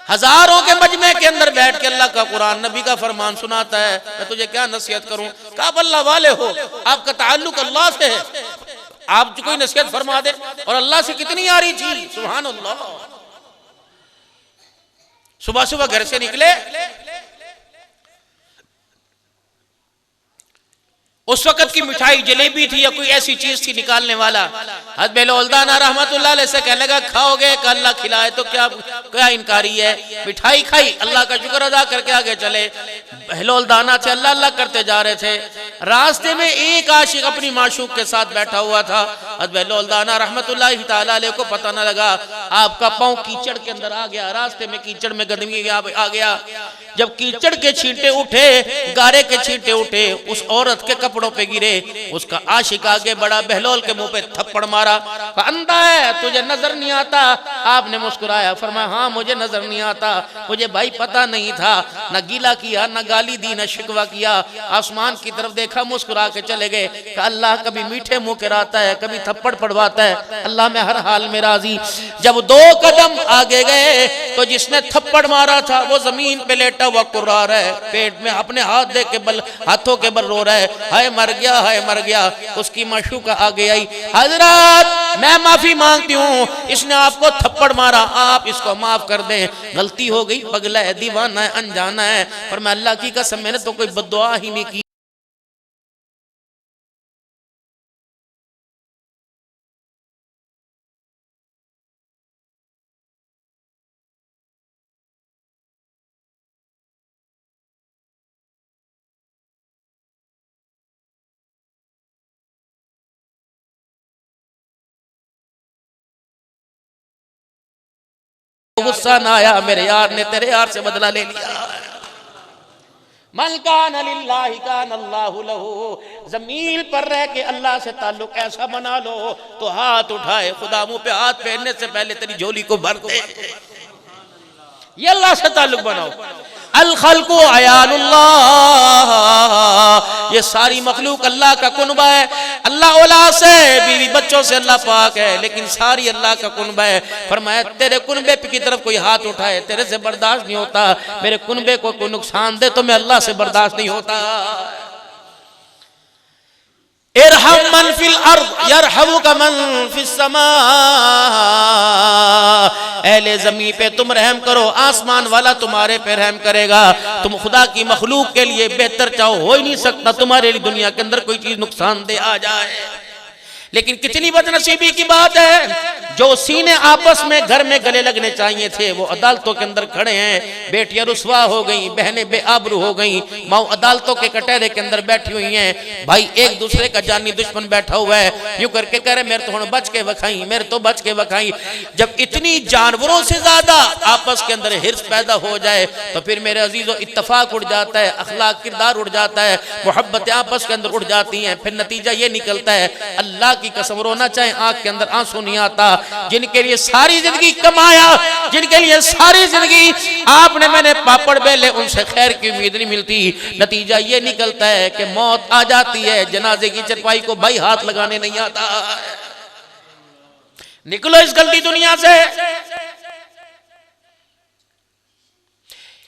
हजारों के मजमे के अंदर बैठ के अल्लाह का कुरान नबी का फरमान सुनाता है, मैं तुझे क्या नसीहत करूं? कहा आप अल्लाह वाले हो, आपका ताल्लुक अल्लाह से है, आप जो कोई नसीहत फरमा दे, और अल्लाह से कितनी आ रही थी, सुभान अल्लाह। सुबह सुबह घर से निकले, उस वक्त की मिठाई जलेबी थी या कोई ऐसी चीज थी निकालने वाला। हज़रत बेलौलदाना रहमतुल्लाह अलैह से कहने लगा खाओगे? का अल्लाह खिलाए तो क्या क्या इनकारी है? मिठाई खाई, अल्लाह का शुक्र अदा करके आगे चले। बेलौलदाना से अल्लाह अल्लाह करते जा रहे थे, रास्ते में एक आशिक अपनी माशूक के साथ बैठा हुआ था। हज़रत बेलौलदाना रहमतुल्लाह तआला अलैह को पता न लगा, आपका पाँव कीचड़ के अंदर आ गया, रास्ते में कीचड़ में गंदगी आ गया। जब कीचड़ के छींटे उठे, गारे के छींटे उठे, उस औरत के कपड़ों पे गिरे, उसका आशिक आगे बढ़ा, बहलोल के मुंह पे थप्पड़ मारा, अंधा है तुझे नजर नहीं आता? आपने मुस्कुराया, फरमाया हाँ मुझे नजर नहीं आता, मुझे भाई पता नहीं था। न गीला किया, न गाली दी, न शिकवा किया, आसमान की तरफ देखा, मुस्कुरा के चले गए। अल्लाह कभी मीठे मुंह कराता है, कभी थप्पड़ पड़वाता है, अल्लाह में हर हाल में राजी। जब 2 कदम आगे गए तो जिसने थप्पड़ मारा था वो जमीन पे लेटा हुआ कुर्रा रहा है, पेट में अपने हाथ दे के बल, हाथों के बल रो रहा है, हाय मर गया, हाय मर गया। उसकी माशूका आगे आई, हजरत मैं माफी मांगती हूँ, इसने आपको थप्पड़ मारा, आप इसको माफ कर दें, गलती हो गई, पगला है, दीवाना है, अनजाना है। पर मैं अल्लाह की कसम, मैंने तो कोई बद्दुआ ही नहीं की। गुस्सा ना आया, मेरे यार ने तेरे यार से बदला ले लिया। मन कान लिल्लाहि कान अल्लाहु लहू, जमीन पर रह के अल्लाह से ताल्लुक ऐसा बना लो तो हाथ उठाए खुदा मुंह पे हाथ फेरने से पहले तेरी झोली को भर दे। ये अल्लाह से ताल्लुक बनाओ। अल खल्कु अयानुल्लाह, ये सारी मखलूक अल्लाह का कुनबा है। अल्लाह औलाद से, बीवी बच्चों से अल्लाह पाक है, लेकिन सारी अल्लाह का कुनबा है। फरमाया तेरे कुनबे की तरफ कोई हाथ उठाए तेरे से बर्दाश्त नहीं होता, मेरे कुनबे को कोई नुकसान दे तो मैं अल्लाह से बर्दाश्त नहीं होता। इरहम मन फिल अर्द यरहमुका मन फिस समा, अहले ज़मीन पे तुम रहम करो, आसमान वाला तुम्हारे पे रहम करेगा। तुम खुदा की मखलूक के लिए बेहतर चाहो, हो ही नहीं सकता तुम्हारे लिए दुनिया के अंदर कोई चीज नुकसानदेह आ जाए। लेकिन कितनी बदनसीबी की बात है, जो सीने आपस में घर में गले लगने चाहिए थे वो अदालतों के अंदर खड़े हैं। बेटियां रुसवा हो गई, बहनें बेआबरू हो गई, माँ अदालतों के कटहरे के अंदर बैठी हुई हैं। भाई एक दूसरे का जानी दुश्मन बैठा हुआ है, यूं करके कह रहे मेरे तो बच के वखाई, मेरे तो बच के वखाई। जब इतनी जानवरों से ज्यादा आपस के अंदर हिर्स पैदा हो जाए तो फिर मेरे अजीजों इत्तफाक उड़ जाता है, अखलाक किरदार उड़ जाता है, मोहब्बतें आपस के अंदर उड़ जाती हैं। फिर नतीजा ये निकलता है, अल्लाह की कसम रोना चाहे आंख के अंदर आंसू नहीं आता। जिनके लिए सारी जिंदगी कमाया, जिनके लिए सारी जिंदगी आपने मैंने पापड़ बेले, उनसे खैर की उम्मीद नहीं मिलती। नतीजा ये निकलता है कि मौत आ जाती है, जनाजे की चरपाई को भाई हाथ लगाने नहीं आता। निकलो इस गलती दुनिया से।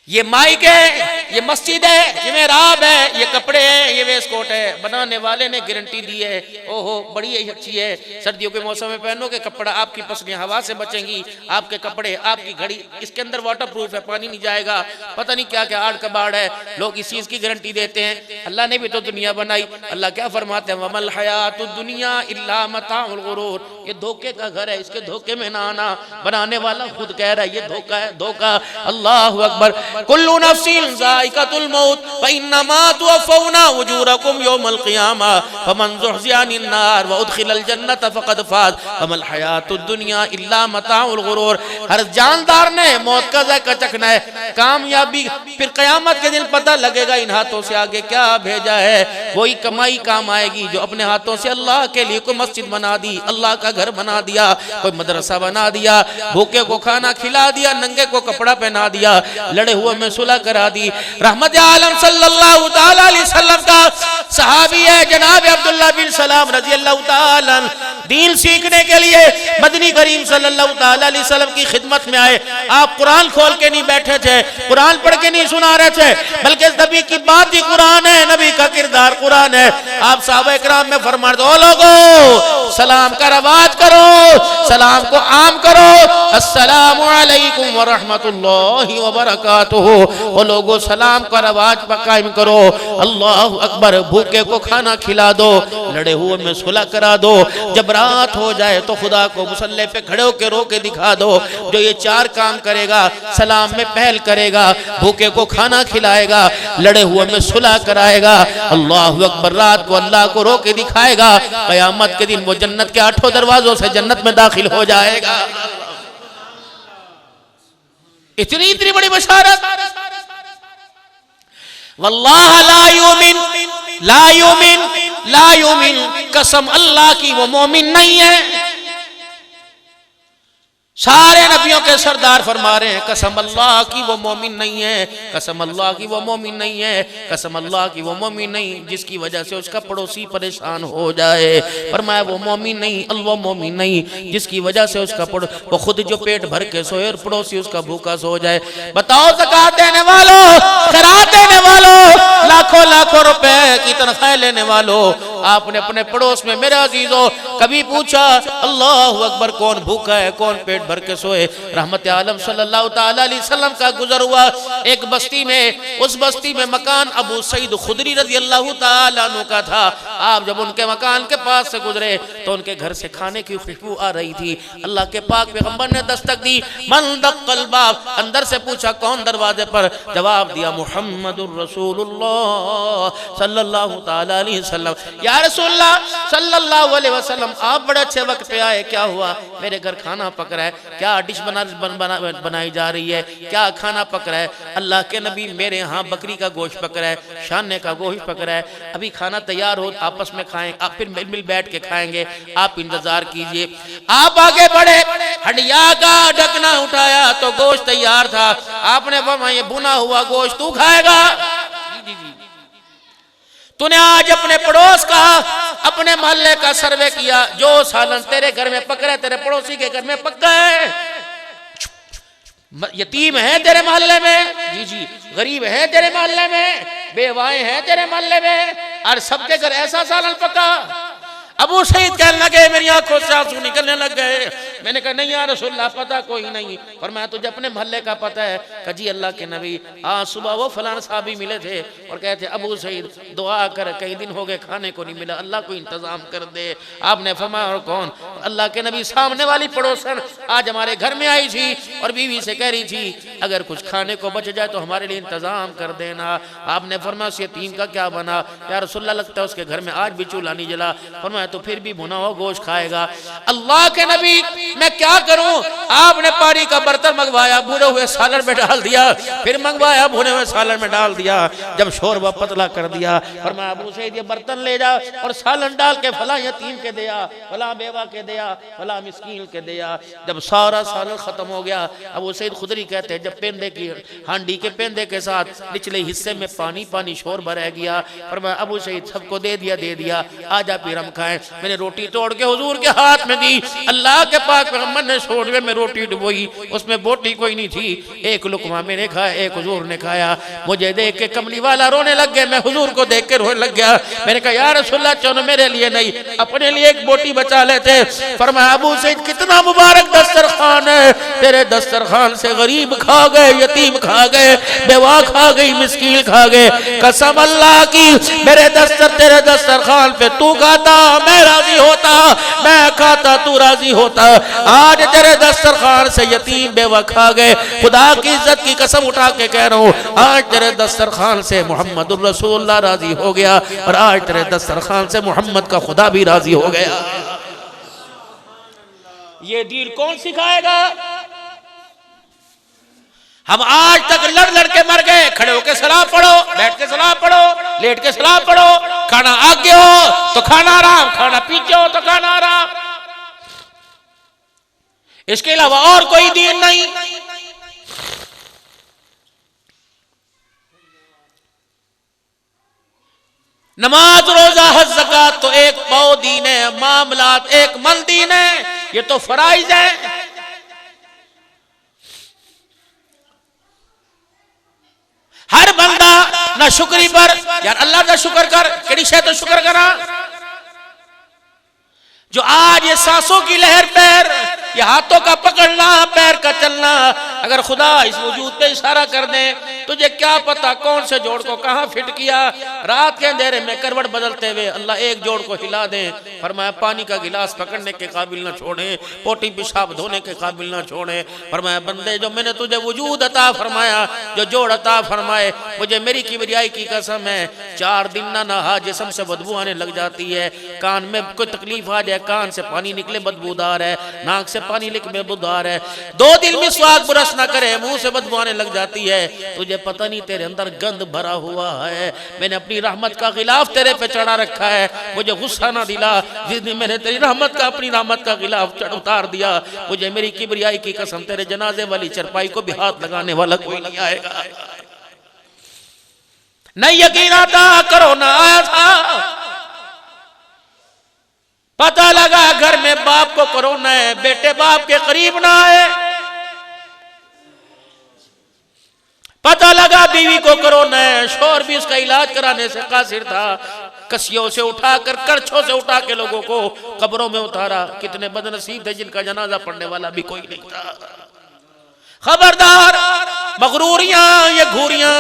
ये माइक है, ये मस्जिद है, ये मेहराब है, ये कपड़े हैं, ये वेस्टकोट है, बनाने वाले ने गारंटी दी है, ओहो बड़ी अच्छी है, सर्दियों के मौसम में पहनोगे कपड़ा, आपकी पसलियां हवा से बचेंगी, आपके कपड़े, आपकी घड़ी इसके अंदर वाटरप्रूफ है, पानी नहीं जाएगा, पता नहीं क्या क्या आड़ कबाड़ है, लोग इस चीज की गारंटी देते हैं। अल्लाह ने भी तो दुनिया बनाई। अल्लाह क्या फरमाते हैं, वमल हयातुद दुनिया इल्ला मताउल गुरूर, ये धोखे का घर है, इसके धोखे में ना आना। बनाने वाला खुद कह रहा है ये धोखा है, धोखा। अल्लाहु अकबर। कुल्लु नफ्सिन ज़ाइक़तुल मौत व इन्नमा तुवफ़्फ़ौना उजूरकुम यौमल क़ियामा फमन ज़ुहज़िया अनिन नार व उदख़िलल जन्नत फ़क़द फ़ाज़ वमल हयातुद दुनिया इल्ला मताउल गुरूर। हर जानदार ने मौत का ज़ायक़ा चखना है, कामयाबी फिर क़यामत के दिन पता लगेगा इन हाथों से आगे क्या भेजा है। वही कमाई काम आएगी जो अपने हाथों से अल्लाह के लिए कोई मस्जिद बना दी, अल्लाह का घर बना दिया, कोई मदरसा बना दिया, भूखे को खाना खिला दिया, नंगे को कपड़ा पहना दिया, लड़े हुए में सुलह करा दी। रहमत आलम सल्लल्लाहु तआला अलैहि वसल्लम का सहाबी है जनाब अब्दुल्ला बिन सलाम रजी अल्लाह ताला दीन सीखने के लिए मदनी करीम सल्लल्लाहु ताला अलैहि वसल्लम की खिदमत में आए। आप कुरान खोल के नहीं बैठे थे, कुरान पढ़ के नहीं सुना रहे थे, बल्कि नबी की बात ही कुरान है, नबी का किरदार कुरान है। आप साहबा इकराम में फरमा दो लोगो सलाम का रवाज करो, सलाम को आम करो, अस्सलामु अलैकुम व रहमतुल्लाहि व बरकातुहू। वो लोगो सलाम का रवाज कायम करो। अल्लाहु अकबर। भूखे को खाना खिला दो, लड़े हुए में सुलह करा दो। जब रात हो जाए तो खुदा को मुसल्ले पे खड़े होके रो के दिखा दो। जो ये चार काम करेगा, सलाम में पहल करेगा, भूखे को खाना खिलाएगा, लड़े हुए में सुलह कराएगा, अल्लाहु अकबर, रात को अल्लाह को रो के दिखाएगा, कयामत के दिन वो जन्नत के 8 दरवाजों से जन्नत में दाखिल हो जाएगा। इतनी बड़ी बशारत। वल्लाह ला युमिन, कसम अल्लाह की वो मोमिन नहीं है। सारे नबियों के सरदार फरमा रहे हैं कसम अल्लाह की वो मोमिन नहीं है, कसम अल्लाह की वो मोमिन नहीं है, कसम अल्लाह की वो मोमिन नहीं जिसकी वजह से उसका पड़ोसी परेशान हो जाए। फरमाया वो मोमिन नहीं, अल्लाह मोमिन नहीं जिसकी वजह से उसका वो खुद जो पेट भर के सोए और पड़ोसी उसका भूखा सो जाए। बताओ ज़कात देने वालों, खैरात देने वालों, लाखों लाखों रुपए की तनख्वाह लेने वालों, आपने अपने पड़ोस में मेरे अजीजों कभी पूछा अल्लाह अकबर कौन भूखा है, कौन पेट भर के सोए? रहमत आलम सल्लल्लाहु ताला अलैहि वसल्लम का गुजर हुआ एक बस्ती में, उस बस्ती में मकान अबू सईद खुदरी रजी अल्लाह ताला अन्हु का था। आप जब उनके मकान के पास से गुजरे तो उनके घर से खाने की खुशबू आ रही थी। अल्लाह के पाक पैगंबर ने दस्तक दी, मन दक्कल बाब, अंदर से पूछा कौन दरवाजे पर? जवाब दिया मुहम्मदुर रसूलुल्लाह सल्लल्लाहु ताला अलैहि वसल्लम। या रसूलल्लाह सल्लल्लाहु अलैहि वसल्लम, आप बड़े अच्छे वक्त पे आए, क्या हुआ? मेरे घर खाना पक रहा है। क्या डिश बनाई जा रही है? क्या खाना पक रहा है? अल्लाह के नबी मेरे यहाँ बकरी का गोश्त पक रहा है, शाने का गोश्त पक रहा है, अभी खाना तैयार हो, आपस में खाएं, आप फिर मिल बैठ के खाएंगे, आप इंतजार कीजिए। आप आगे बढ़े, हंडिया का ढकना उठाया तो गोश्त तैयार था। आपने फरमाया ये बुना हुआ गोश्त तू खाएगा? तूने आज अपने पड़ोस का, अपने मोहल्ले का सर्वे किया, जो सालन तेरे घर में पक रहा है तेरे पड़ोसी के घर में पक गए। यतीम है तेरे मोहल्ले में, जी जी, गरीब है तेरे मोहल्ले में, बेवाएं हैं तेरे मोहल्ले में, और सबके घर ऐसा सालन पका। अबू सईद कहने लगे, मेरी आंखों से आंसू निकलने लग गए। मैंने कहा नहीं या रसूलल्लाह, पता कोई नहीं। और मैं तुझे अपने मोहल्ले का पता है? कहा जी अल्लाह के नबी आज सुबह वो फलान साहबी मिले थे और कहते अबू सईद दुआ कर, कई दिन हो गए खाने को नहीं मिला, अल्लाह को इंतजाम कर दे। आपने फरमाया और कौन? अल्लाह के नबी सामने वाली पड़ोसन आज हमारे घर में आई थी और बीवी से कह रही थी अगर कुछ खाने को बच जाए तो हमारे लिए इंतजाम कर देना। आपने फरमाया उस यतीम का क्या बना? या रसूलल्लाह लगता है उसके घर में आज भी चूल्हा नहीं जला। फरमाया तो फिर भी भुना हुआ गोश्त खाएगा। अल्लाह के नबी मैं क्या करूं? आपने पानी का बर्तन मंगवाया, भुने हुए सालन में डाल दिया, फिर मंगवाया, भुने हुए सालन में डाल दिया, जब शोरबा पतला कर दिया और मैं अबू सईद ये बर्तन ले जा और सालन डाल के फला यतीम के दिया, फला बेवा के दिया, फला मिस्कीन के दिया। जब सारा सालन खत्म हो गया, अबू सईद खुदरी कहते हैं जब पेंदे की हांडी के पेंदे के साथ निचले हिस्से में पानी पानी शोरबा रह गया और मैं अबू सईद सबको दे दिया, आजा फिर हम खाएं। मैंने रोटी तोड़ के हुजूर के हाथ में दी, अल्लाह के पाक पैगंबर ने शोरबे में रोटी डुबोई, उसमें बोटी कोई नहीं थी, एक लुकमा मैंने खाया, एक हुजूर ने खाया। मुझे देख के कमली वाला रोने लग गया, मैं हुजूर को देख के रोने लग गया। मैंने कहा या रसूलल्लाह चलो मेरे लिए नहीं, अपने लिए एक बोटी बचा लेते। फरमाया अबू सईद कितना मुबारक दस्तरखान है, तेरे दस्तरखान से गरीब खा गए, यतीम खा गए, बेवा खा गई, मिस्कीन खा गए। कसम अल्लाह की मेरे तेरे दस्तरखान पे तू खाता मैं राजी होता, मैं खाता तू राजी होता। आज तेरे दस्तरखान से यतीम बेवा खा गए, खुदा की इज्जत की कसम उठा के कह रहा हूँ आज तेरे दस्तरखान से मोहम्मदुर रसूलुल्लाह राजी हो गया और आज तेरे दस्तरखान से मोहम्मद का खुदा भी राजी हो गया। ये दीन कौन सिखाएगा? हम आज तक लड़ के मर गए, खड़े होके सलाह पढ़ो, बैठ के सलाह पढ़ो, लेट के सलाह पढ़ो, खाना आगे हो तो खाना आराम, खाना पीछे हो तो खाना आराम, इसके अलावा और कोई दीन नहीं। नमाज रोजा हज ज़कात तो एक पाव दीन है, मामलात एक मन दीन है, ये तो फराइज है। हर बंदा ना शुक्री पर यार अल्लाह का शुक्र कर, केड़ी शे तो शुक्र करा। जो आज ये सांसों की लहर पैर, ये हाथों का पकड़ना, पैर का चलना, अगर खुदा इस वजूद पे इशारा कर दे, तुझे क्या पता कौन से जोड़ को कहां फिट किया। रात के अंधेरे में करवट बदलते हुए अल्लाह एक जोड़ को हिला दे, फरमाया पानी का गिलास पकड़ने के काबिल ना छोड़े, पोटी पेशाब धोने के काबिल ना छोड़े। फरमाया बंदे जो मैंने तुझे वजूद अता फरमाया, जो जोड़ अता फरमाए, मुझे मेरी किबरियाई की कसम है 4 दिन ना नहा जिस्म से बदबू आने लग जाती है। कान में कोई तकलीफ आ जाए, कान से पानी निकले बदबूदार है, नाक से पानी निकले बदबूदार है। 2 दिन मिसवाक ब्रश ना करे, मुंह से बदबू आने लग जाती है। तुझे पता नहीं तेरे अंदर गंद भरा हुआ है। मैंने अपनी रहमत का गिलाफ तेरे पे चढ़ा रखा है, मुझे गुस्सा ना दिला। जिस दिन मैंने तेरी रहमत का, अपनी रहमत का गिलाफ उतार दिया, मुझे मेरी किबरियाई की कसम तेरे जनाजे वाली चरपाई को भी हाथ लगाने वाला कोई नहीं आएगा। नहीं यकीन आता, कोरोना आया था, पता लगा घर में बाप को कोरोना है, बेटे बाप के करीब ना आए। पता लगा बीवी को कोरोना है, शोहर भी उसका इलाज कराने से कासिर था। कसियों से उठाकर, करछों से उठा के लोगों को कब्रों में उतारा। कितने बदनसीब थे जिनका जनाजा पढ़ने वाला भी कोई नहीं था। खबरदार, मगरूरियां, ये घूरियां,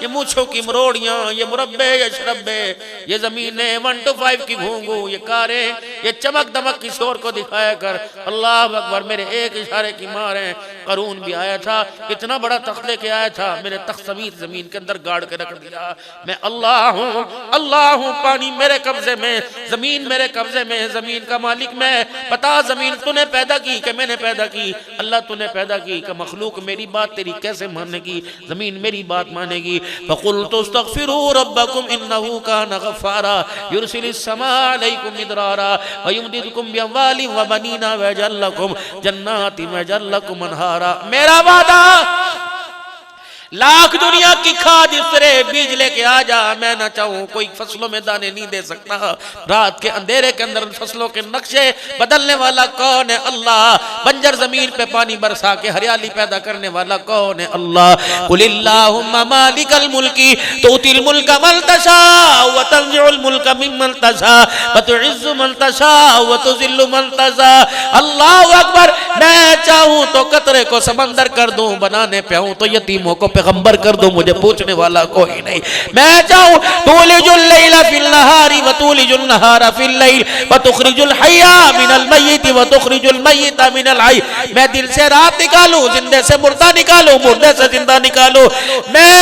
ये मूछों की मरोड़ियां, ये मुरब्बे, ये शरब्बे, ये जमीनें 1 to 5 की घूंगू, ये कारें, ये चमक दमक की शोर को दिखाया कर। अल्लाह अकबर, मेरे एक इशारे की मार है। करून भी आया था, इतना बड़ा तख्त लेके आया था, मेरे तख्त समीत जमीन के अंदर गाड़ के रख दिया। मैं अल्लाह हूँ, अल्लाह हूँ। पानी मेरे कब्जे में, जमीन मेरे कब्जे में, जमीन का मालिक मैं। बता जमीन तूने पैदा की कि मैंने पैदा की? अल्लाह तूने पैदा की। कि मखलूक मेरी बात तेरी कैसे मानेगी, जमीन मेरी बात मानेगी। फकुल्तु अस्तगफिरू रब्बकुम इन्नहु कान गफ्फारा युरसिलिस समा अलैकुम मिदरारा व युमदिदकुम बिअमवालिन व बनीना व यजअल लकुम जन्नातिन व यजअल लकुम अनहारा। मेरा वादा, लाख दुनिया की खाद इस तरह बीज लेके आ जा, मैं ना चाहूं कोई फसलों में दाने नहीं दे सकता। रात के अंधेरे के अंदर फसलों के नक्शे बदलने वाला कौन है? अल्लाह। बंजर जमीन पे पानी बरसा के हरियाली पैदा करने वाला कौन है? अल्लाह। कुलिल्लाहुम्मा मालिकल मुल्की तुतिल मुल्का मन तशा व तंजिउल मुल्का मिम्मन तशा व तुइज्जु मन तशा व तुजिल्लु मन तशा। अल्लाहु अकबर। मैं चाहूं तो कतरे को समंदर कर दूं, बनाने पे आऊं तो यतीमों को पैगंबर कर दो, मुझे पूछने वाला कोई नहीं। मैं चाहूं तुलिजुल लैला फिल नहारी व तुलिजुल नहारा फिल लैल व तुखरिजुल हय्या मिनल मय्यित व तुखरिजुल मय्यिता मिनल हय्य। मैं दिल से रात निकालूं, जिंदे से मुर्दा निकालूं, मुर्दे से जिंदा निकालूं। मैं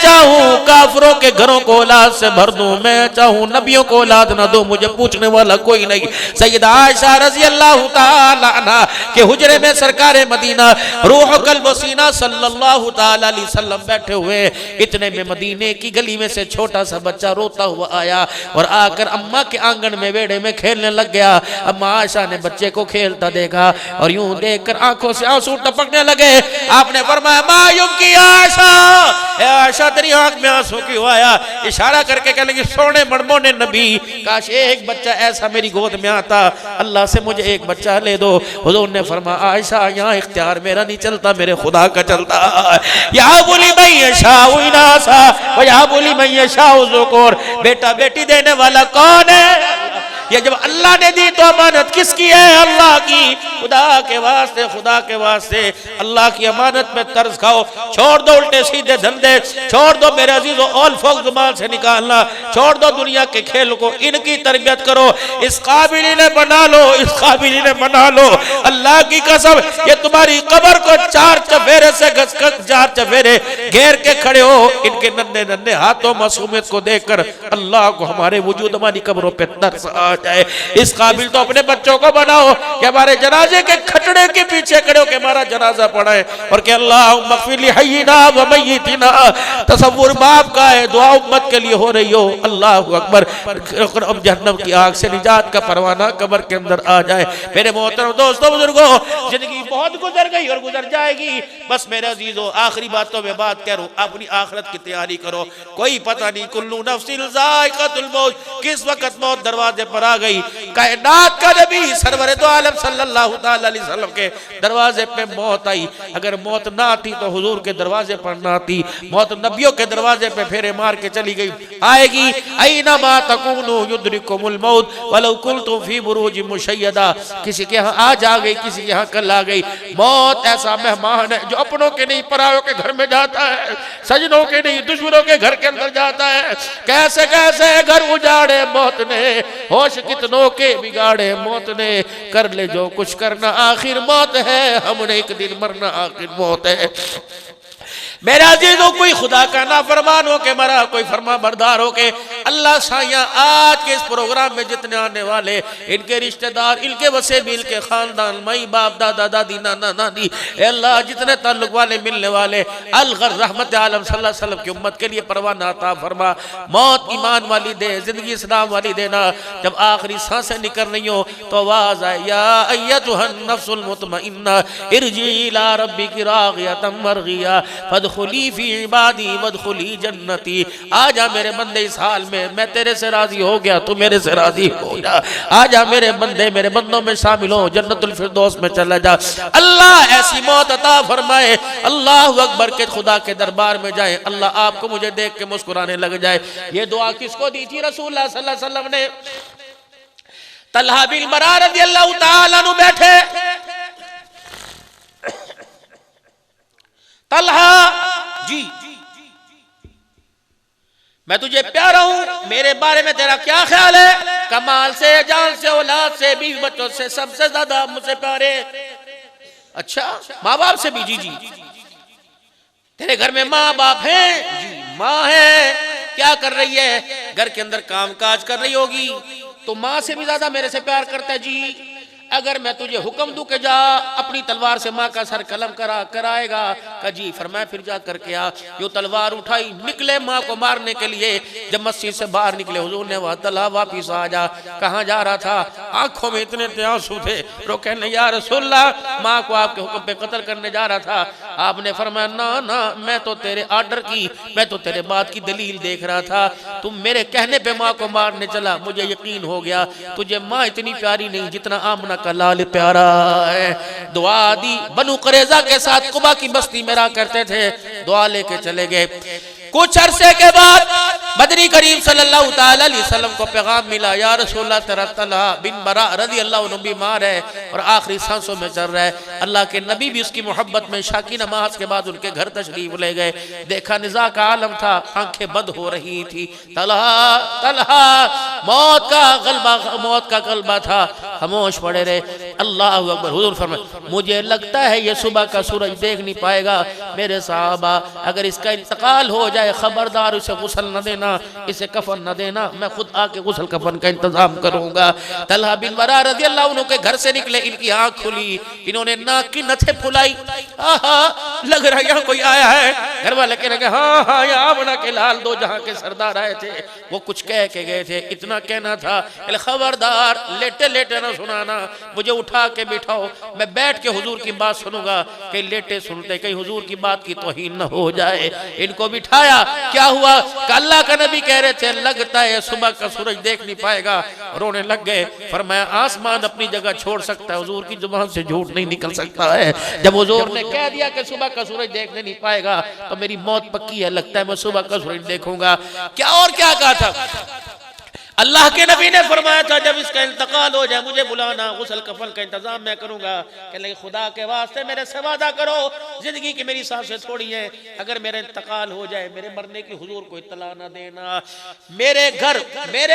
चाहूं काफिरों के घरों को औलाद से भर दूं, मैं चाहूं नबियों को औलाद ना दूं, मुझे पूछने वाला कोई नहीं। सैयदा आयशा रज़ी अल्लाह तआला अन्हा के हुजरे में सरकार मदीना रूह कल्ब वसीना सल्लल्लाहु ताला अलैहि वसल्लम बैठे हुए। इतने में मदीने की गली में से छोटा सा बच्चा रोता हुआ आया और आकर अम्मा के आंगन में वेड़े में खेलने लग गया। अम्मा आयशा ने बच्चे को खेलता देखा और यूं देखकर आंखों से आंसू टपकने लगे। आपने फरमाया मां युबकी आयशा, आयशा तेरी आंख में आंसू क्यों आया? इशारा करके कहने लगी सोने मड़मोने नबी, काश एक बच्चा ऐसा मेरी गोद में आता, अल्लाह से मुझे एक बच्चा ले दो। हुजूर ने फरमाया आयशा यहाँ इख्तियार मेरा नहीं चलता, मेरे खुदा का चलता। या बोली मैं यशाउ इनासा व या बोली मैं यशाउ ज़ुकुर। बेटा बेटी देने वाला कौन है? ये जब अल्लाह ने दी तो अमानत किसकी है? अल्लाह की। खुदा के वास्ते, खुदा के वास्ते अल्लाह की अमानत में तरस खाओ। छोड़ दो उल्टे सीधे धंधे, छोड़ दो मेरे अजीजों ऑल फोक जुबान से निकालना, छोड़ दो दुनिया के खेल को, इनकी तरबियत करो। इस काबिल ने बना लो, इस काबिल ने बना लो। अल्लाह की कसम ये तुम्हारी कब्र को 4 चफेरे से घसकर 4 चफेरे घेर के खड़े हो। इनके नन्हे नन्हे हाथों मासूमियत को देखकर अल्लाह को हमारे वजूद हमारी कब्रों पे तरस आ जाए। इस काबिल तो अपने बच्चों को बनाओ कि हमारे जनाजे के खटड़े के पीछे खड़े हो के हमारा जनाजा पढ़ाए और कि अल्लाह मग़फ़िर लि हय्यिना व मय्यितिना। तसव्वुर बाप का है, दुआ उम्मत के लिए हो रही हो। अल्लाहु अकबर। अब जहन्नम की आग से निजात का परवाना कब्र के अंदर आ जाए। मेरे मोहतरम दोस्तों बुजुर्गों, जिंदगी बहुत मौत गुजर गई और गुजर जाएगी। बस मेरे अजीजों आखिरी बातों में बात कह रहा हूं, अपनी आखिरत की तैयारी करो, कोई पता नहीं, कुल्लू नफ्सिन ज़ाइक़तुल मौत, किस वक्त मौत दरवाजे पर आ गई। कायनात का नबी सरवर दो आलम सल्लल्लाहु तआला अलैहि वसल्लम के दरवाजे पे मौत आई। अगर मौत ना आती तो हुजूर के दरवाजे पर ना आती, मौत नबियों के दरवाजे पे फेरे मार के चली गई। आएगी ऐना मा तकूनु युद्रिकुमुल मौत वलौ कुंतुम फी बुरूज मुशय्यदा, किसी के यहाँ आज आ गई, किसी के यहाँ कल आ गई। मौत ऐसा मेहमान है जो अपनों के नहीं परायों के घर में जाता है, सजनों के नहीं दुश्मनों के घर के अंदर जाता है। कैसे कैसे घर उजाड़े मौत ने, होश कितनों के बिगाड़े मौत ने, कर ले जो कुछ करना आखिर मौत है, हमने एक दिन मरना आखिर मौत है। मेरे अजीजों कोई खुदा का नाफरमान हो के मरा, कोई फरमा बरदार हो के। अल्लाह साया आज के इस प्रोग्राम में जितने आने वाले, इनके रिश्तेदार, इनके वसे भी, इनके खानदान, मई बाप, दादा दादी, नाना नानी, अल्लाह जितने ताल्लुक वाले मिलने वाले, अलगर रहमत आलम सल्लल्लाहु अलैहि वसल्लम की उम्मत के लिए परवाना अता फरमा। मौत ईमान वाली दे, जिंदगी इस्लाम वाली देना। जब आखिरी सांसें निकल रही हो तो आवाज आए, या अय्यतुहन नफ्सुल मुतमइन्ना इरजी इला रब्बिकी रागियतम मरगिया फदखुली फी इबादी वदखुली जन्नती। आजा मेरे बंदे, इस हाल में मैं तेरे से राजी हो गया, तू मेरे से राजी हो जा। आजा मेरे बंदे, मेरे बंदों में शामिल हो, जन्नतुल फिरदौस में चला जा। अल्लाह ऐसी मौत अता फरमाए, अल्लाह अकबर के खुदा के दरबार में जाए, अल्लाह आपको मुझे देख के मुस्कुराने लग जाए। ये दुआ किसको दी थी रसूलुल्लाह सल्लल्लाहु अलैहि वसल्लम ने? तलहा बिन बरा रज़ियल्लाहु ताला अन्हु बैठे, तलहा जी मैं तुझे प्यारा हूं, मेरे बारे में तेरा क्या ख्याल है? कमाल से, जान से, औलाद से, बीवी बच्चों से सबसे ज्यादा मुझसे प्यारे। अच्छा, माँ बाप से भी? जी जी। तेरे घर में माँ बाप हैं? जी माँ है। क्या कर रही है? घर के अंदर काम काज कर रही होगी। तो माँ से भी ज्यादा मेरे से प्यार करता है? जी। अगर मैं तुझे हुक्म दूं कि जा अपनी तलवार से माँ का सर कलम कराएगा? का जी। फरमाया फिर जा करके आ। यो तलवार उठाई, निकले माँ को मारने के लिए। जब मस्जिद से बाहर निकले हुजूर ने वहाँ तला, वापिस आ जा। कहाँ जा रहा था? आंखों में इतने आंसू थे, रोके नहीं या रसूलल्लाह, माँ को आपके हुक्म पे कत्ल करने जा रहा था। आपने फरमाया ना ना, मैं तो तेरे आर्डर की, मैं तो तेरे बात की दलील देख रहा था। तुम मेरे कहने पे माँ को मारने चला, मुझे यकीन हो गया तुझे माँ इतनी प्यारी नहीं जितना आमना का लाल प्यारा है। दुआ दी। बनु कुरैज़ा के साथ कुबा की बस्ती में रहा करते थे, दुआ लेके चले गए। कुछ अरसे के बाद बदरी करीम सल्लल्लाहु ताला अलैहि वसल्लम को पैगाम मिला, या रसूलल्लाह तेरा तलहा बिन बरा रज़ियल्लाहु अन्हु बीमार है और आखिरी सांसों में चल रहा है। अल्लाह के नबी भी उसकी मोहब्बत में शाकी नमाज के बाद उनके घर तशरीफ ले गए। देखा निज़ा का आलम था, आंखें बंद हो रही थी। तलहा तलहा, मौत का गलबा था, खामोश पड़े रहे। अल्लाह अकबर। हुजूर फरमाए, मुझे लगता है ये सुबह का सूरज देख नहीं पाएगा। मेरे साहबा, अगर इसका इंतकाल हो जाए खबरदार इसे गुस्ल न देना, इसे कफन न देना, मैं खुद आके गुस्ल कफन का इंतजाम करूंगा। तलहा बिन बरा रज़ियल्लाहु अन्हु के घर से निकले, इनकी आंख खुली, इन्होंने नाक की नथें फुलाई। लग रहा यहाँ कोई आया है। घर वाले कहने लगे, हाँ हाँ, यहाँ बना के लाल दो जहाँ के सरदार आए थे, वो कुछ कह के गए थे। इतना कहना था, खबरदार लेटे लेटे ना सुनाना, मुझे उठा के बिठाओ, मैं बैठ के हुजूर की बात सुनूंगा। कहीं लेटे सुनते, कहीं हुजूर की बात की तौहीन न हो जाए। इनको बिठाया। क्या हुआ? अल्लाह का नबी कह रहे थे लगता है सुबह का सूरज देख नहीं पाएगा। रोने लग गए। फरमाया आसमान अपनी जगह छोड़ सकता है, हुजूर की जुबान से झूठ नहीं निकल सकता है। जब हुजूर ने कह दिया कि सुबह का सूरज देखने नहीं पाएगा तो मेरी मौत पक्की है, लगता है मैं सुबह का सूरज देखूंगा। क्या और क्या कहा था? अल्लाह के नबी ने फरमाया था जब इसका इंतकाल हो जाए मुझे बुलाना, गुस्ल कफन का इंतजाम मैं करूंगा। कहने लगे खुदा के वास्ते मेरे से वादा करो, जिंदगी की मेरी सांसें थोड़ी हैं, अगर मेरा इंतकाल हो जाए मेरे मरने की हुजूर को इत्तला न देना। मेरे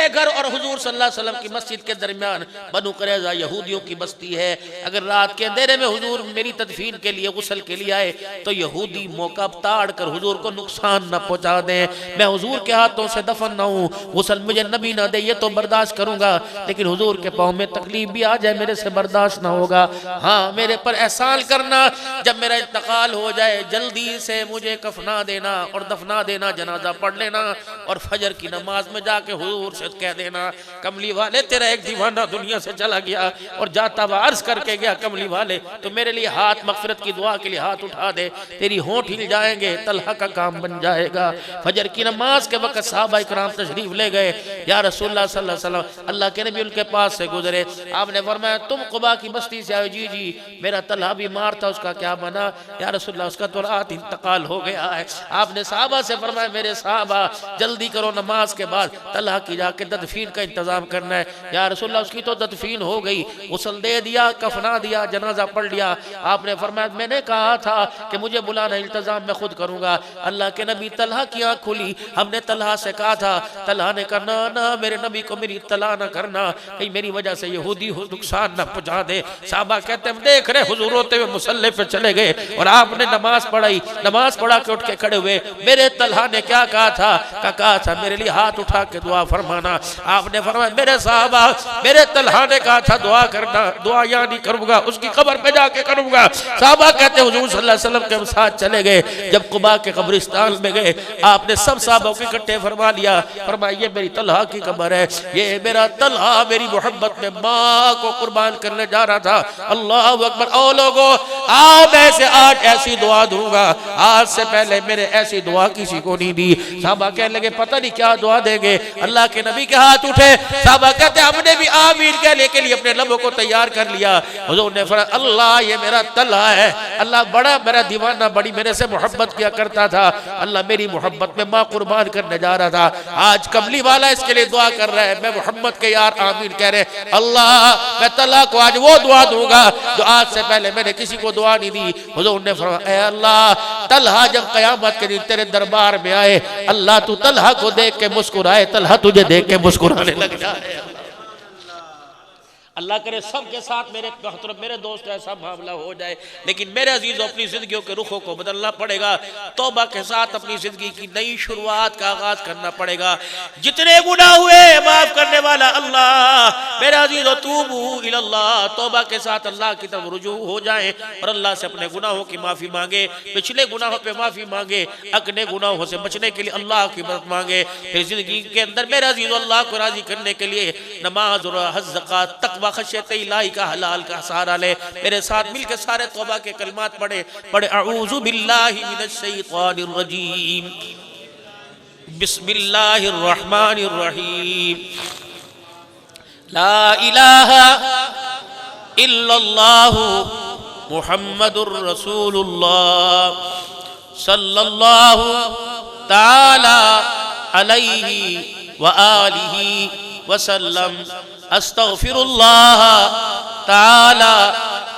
घर और हुजूर सल्लल्लाहु अलैहि वसल्लम की मस्जिद के दरमियान बनु कुरैज़ा यहूदियों की बस्ती है। अगर रात के अंधेरे में हुजूर मेरी तदफीन के लिए गुस्ल के लिए आए तो यहूदी मौका ताड़ कर हुजूर को नुकसान न पहुंचा दें। मैं हुजूर के हाथों से दफन न हूँ, गुस्ल मुझे नबी न दे ये तो बर्दाश्त करूंगा, लेकिन हुजूर के पाँव में तकलीफ भी आ जाए मेरे से बर्दाश्त ना होगा। हाँ, मेरे पर एहसान करना, जब मेरा इंतकाल हो जाए जल्दी से मुझे कफना देना और दफना देना, जनाजा पढ़ लेना और फजर की नमाज में जाके हुजूर से कह देना, कमली वाले तेरा एक दीवाना दुनिया से चला गया और जाता हुआ अर्ज करके गया, कमली वाले तो मेरे लिए हाथ मगफिरत की दुआ के लिए हाथ उठा दे, तेरी होंठ हिल जाएंगे, तलहा का काम बन जाएगा। फजर की नमाज के वक्त सहाबा इकराम तशरीफ ले गए, या रसूलुल्लाह सल्लल्लाहु अलैहि वसल्लम, अल्लाह के नबी उनके पास से गुजरे, आपने फरमाया तुम कुबा की बस्ती से आए? जी जी, मेरा तलहा बीमार था, उसका क्या बना? या रसूलुल्लाह उसका तो रात इंतकाल हो गया है। आपने सहाबा से फरमाया मेरे सहाबा जल्दी करो, नमाज के बाद तलहा की जाके तदफीन का इंतजाम करना है। या रसूलुल्लाह उसकी तो तदफीन हो गई, गुस्ल दे दिया, कफना दिया, जनाजा पढ़ लिया। आपने फरमाया मैंने कहा था कि मुझे बुलाना, इंतजाम मैं खुद करूंगा। अल्लाह के नबी तलहा की आँख खुली, हमने तलहा से कहा था, तलहा ने कहा ना ना मेरे नबी को मेरी इत्तला ना करना, कहीं मेरी वजह से यहूदी नुकसान ना पहुंचा दे। साहबा कहते हम देख रहे हुजूर होते हुए मुसल्ले पे चले गए और आपने नमाज पढ़ाई, नमाज पढ़ा के उठ के खड़े हुए, मेरे तलहा ने क्या कहा था? कहा था मेरे लिए हाथ उठा के दुआ फरमाना। आपने फरमाया मेरे साहबा, मेरे तलहा ने कहा था दुआ करना, दुआ यहाँ नहीं करूंगा, उसकी कब्र पे जाके करूंगा। साहबा कहते हुजूर सल्लल्लाहु अलैहि वसल्लम के साथ चले गए, जब कुबा के कब्रिस्तान में गए आपने सब साहबों को इकट्ठे फरमा लिया, फरमाया ये मेरी तलहा की कब्र है, ये मेरा तलहा मेरी मोहब्बत में माँ को कुर्बान करने जा रहा था। अल्लाह अकबर। ओ लोगों आओ, मैं से आज ऐसी दुआ दूंगा, आज से पहले मेरे ऐसी दुआ किसी को नहीं दी। साहबा कहने लगे पता नहीं क्या दुआ देंगे। अल्लाह के नबी के हाथ उठे, साहबा कहते हमने भी आमीन कहने के लिए अपने लबों को तैयार कर लिया। हुजूर ने फरमाया अल्लाह ये मेरा तलहा है, अल्लाह बड़ा मेरा दीवाना, बड़ी मेरे से मोहब्बत किया करता था, अल्लाह मेरी मोहब्बत में माँ कुर्बान करने जा रहा था, आज कमली वाला इसके लिए दुआ कर रहा है, मैं मोहम्मद के यार आमीन कह रहे, अल्लाह मैं तलहा को आज वो दुआ दूंगा जो आज से पहले मैंने किसी को दुआ नहीं दी। हुजूर ने फरमाया ऐ अल्लाह तलहा जब कयामत के दिन तेरे दरबार में आए, अल्लाह तू तलहा को देख के मुस्कुराए, तलहा तुझे देख के मुस्कुराने लग जाए। अल्लाह करे सबके साथ मेरे दोस्त ऐसा मामला हो जाए। लेकिन मेरे अजीज अपनी जिंदगियों के रुखों को बदलना पड़ेगा, तौबा के साथ अपनी जिंदगी की नई शुरुआत का आगाज करना पड़ेगा। जितने गुनाह हुए माफ करने वाला अल्लाह, मेरे अजीज तूबू इलल्लाह, तौबा के साथ अल्लाह की तरफ रुजू हो जाए और अल्लाह से अपने गुनाहों की माफी मांगे, पिछले गुनाहों पे माफी मांगे, अगले गुनाहों से बचने के लिए अल्लाह की मदद मांगे। फिर जिंदगी के अंदर मेरे अजीज अल्लाह को राजी करने के लिए नमाज और हज ज़कात तक़वा खशियत इलाही का हलाल का सहारा ले। मेरे साथ मिलकर सारे तौबा के कलमात पढ़े अऊज़ु बिल्लाहि मिनश शैतानिर रजीम, बिस्मिल्लाहिर रहमानिर रहीम, ला इलाहा इल्लल्लाहु मुहम्मदुर रसूलुल्लाह सल्लल्लाहु ताला अलैहि व आलिहि वसल्लम, अस्तगफिरुल्लाह ताला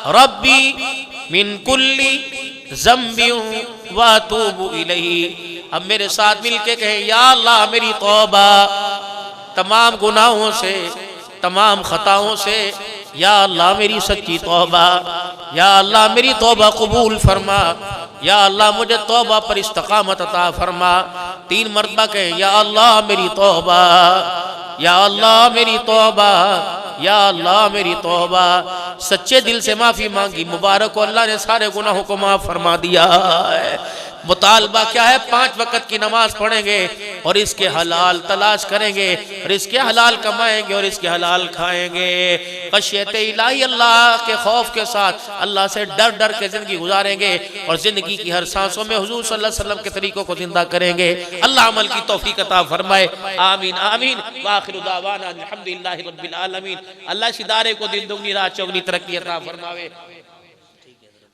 रब्बी मिन कुल्ली ज़म्बिन व अतूबु इलैहि। अब मेरे साथ मिलके कहें या अल्लाह मेरी तौबा तमाम गुनाहों से, तमाम खताओं से, या अल्लाह मेरी सच्ची तौबा, या अल्लाह मेरी तौबा कबूल फरमा, या अल्लाह मुझे तौबा पर इस्तकामत अता फरमा। 3 मरतबा कहें या अल्लाह मेरी तौबा, या अल्लाह मेरी तौबा, या अल्लाह मेरी तौबा। सच्चे दिल से माफी मांगी, मुबारक हो अल्लाह ने सारे गुनाहों को माफ फरमा दिया है। मुतालबा क्या है? 5 वक्त की नमाज पढ़ेंगे और इसके हलाल तलाश करेंगे और इसके हलाल कमाएंगे और इसके हलाल खाएंगे। खशियत इलाही अल्लाह के खौफ के साथ अल्लाह से डर डर के जिंदगी गुजारेंगे और जिंदगी की हर सांसों में हुजूर सल्लल्लाहु अलैहि वसल्लम के तरीकों को जिंदा करेंगे। अल्लाह अमल की तौफीक अता फरमाए, आमीन आमीन। व आखिरु दावाना अल्हम्दुलिल्लाहि रब्बिल आलमीन। अल्लाह इस इदारे को दिन दुगनी रात चौगनी तरक्की अता फरमावे,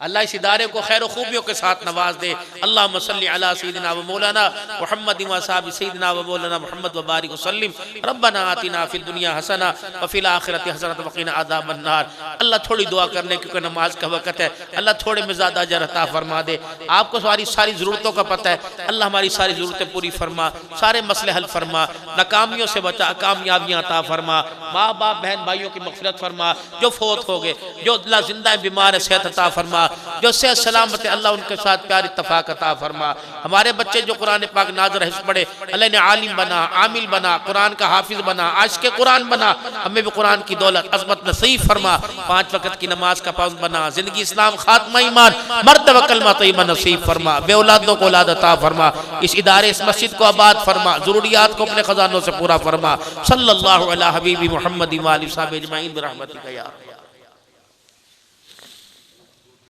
अल्लाह इस इदारे को खैर खूबियों के साथ नवाज दे। अल्लाहुम्मा सल्लि अला सय्यिदिना व मौलाना मुहम्मद व असहाबि सय्यिदिना व मौलाना मुहम्मद व बारिक वसल्लिम। रब्बना आतिना फिद दुनिया हसना व फिल आखिरति हसना व क़िना अज़ाबन नार। अल्लाह थोड़ी दुआ कर ले क्योंकि नमाज का वक़्त है, अल्लाह थोड़े में ज़्यादा अजर अता फरमा दे। आपको हमारी सारी ज़रूरतों का पता है, अल्लाह हमारी सारी ज़रूरतें पूरी फरमा, सारे मसले हल फरमा, नाकामियों से बचा, कामयाबियाँ अता फरमा, माँ बाप बहन भाइयों की मग़फ़िरत फरमा, जो फोत हो गए, जो अल्लाह ज़िंदा बीमार है सेहत अता फरमा, जो सेहत सलामत अल्लाह उनके साथ प्यार इत्तफाक अता फरमा। हमारे बच्चे जो कुरान पाक नाज़िर हिफ्ज़ पढ़े अल्लाह ने आलिम बना, आमिल बना, कुरान का हाफिज बना, आशिक़ कुरान बना, हमें भी कुरान की दौलत अज़मत नसीब फरमा। 5 वक़्त की नमाज का पाबंद बना, जिंदगी इस्लाम खात्मा ईमान मर्द व कलमा तय्यबा नसीब फरमा। बेऔलादों को औलाद अता फरमा। इस इदारे इस मस्जिद को आबाद फरमा, ज़रूरियात को अपने खजानों से पूरा फरमा। सल्लल्लाहु अला हबीबी मुहम्मद व आलिहि व सहबिहि अजमईन बिरहमतिका या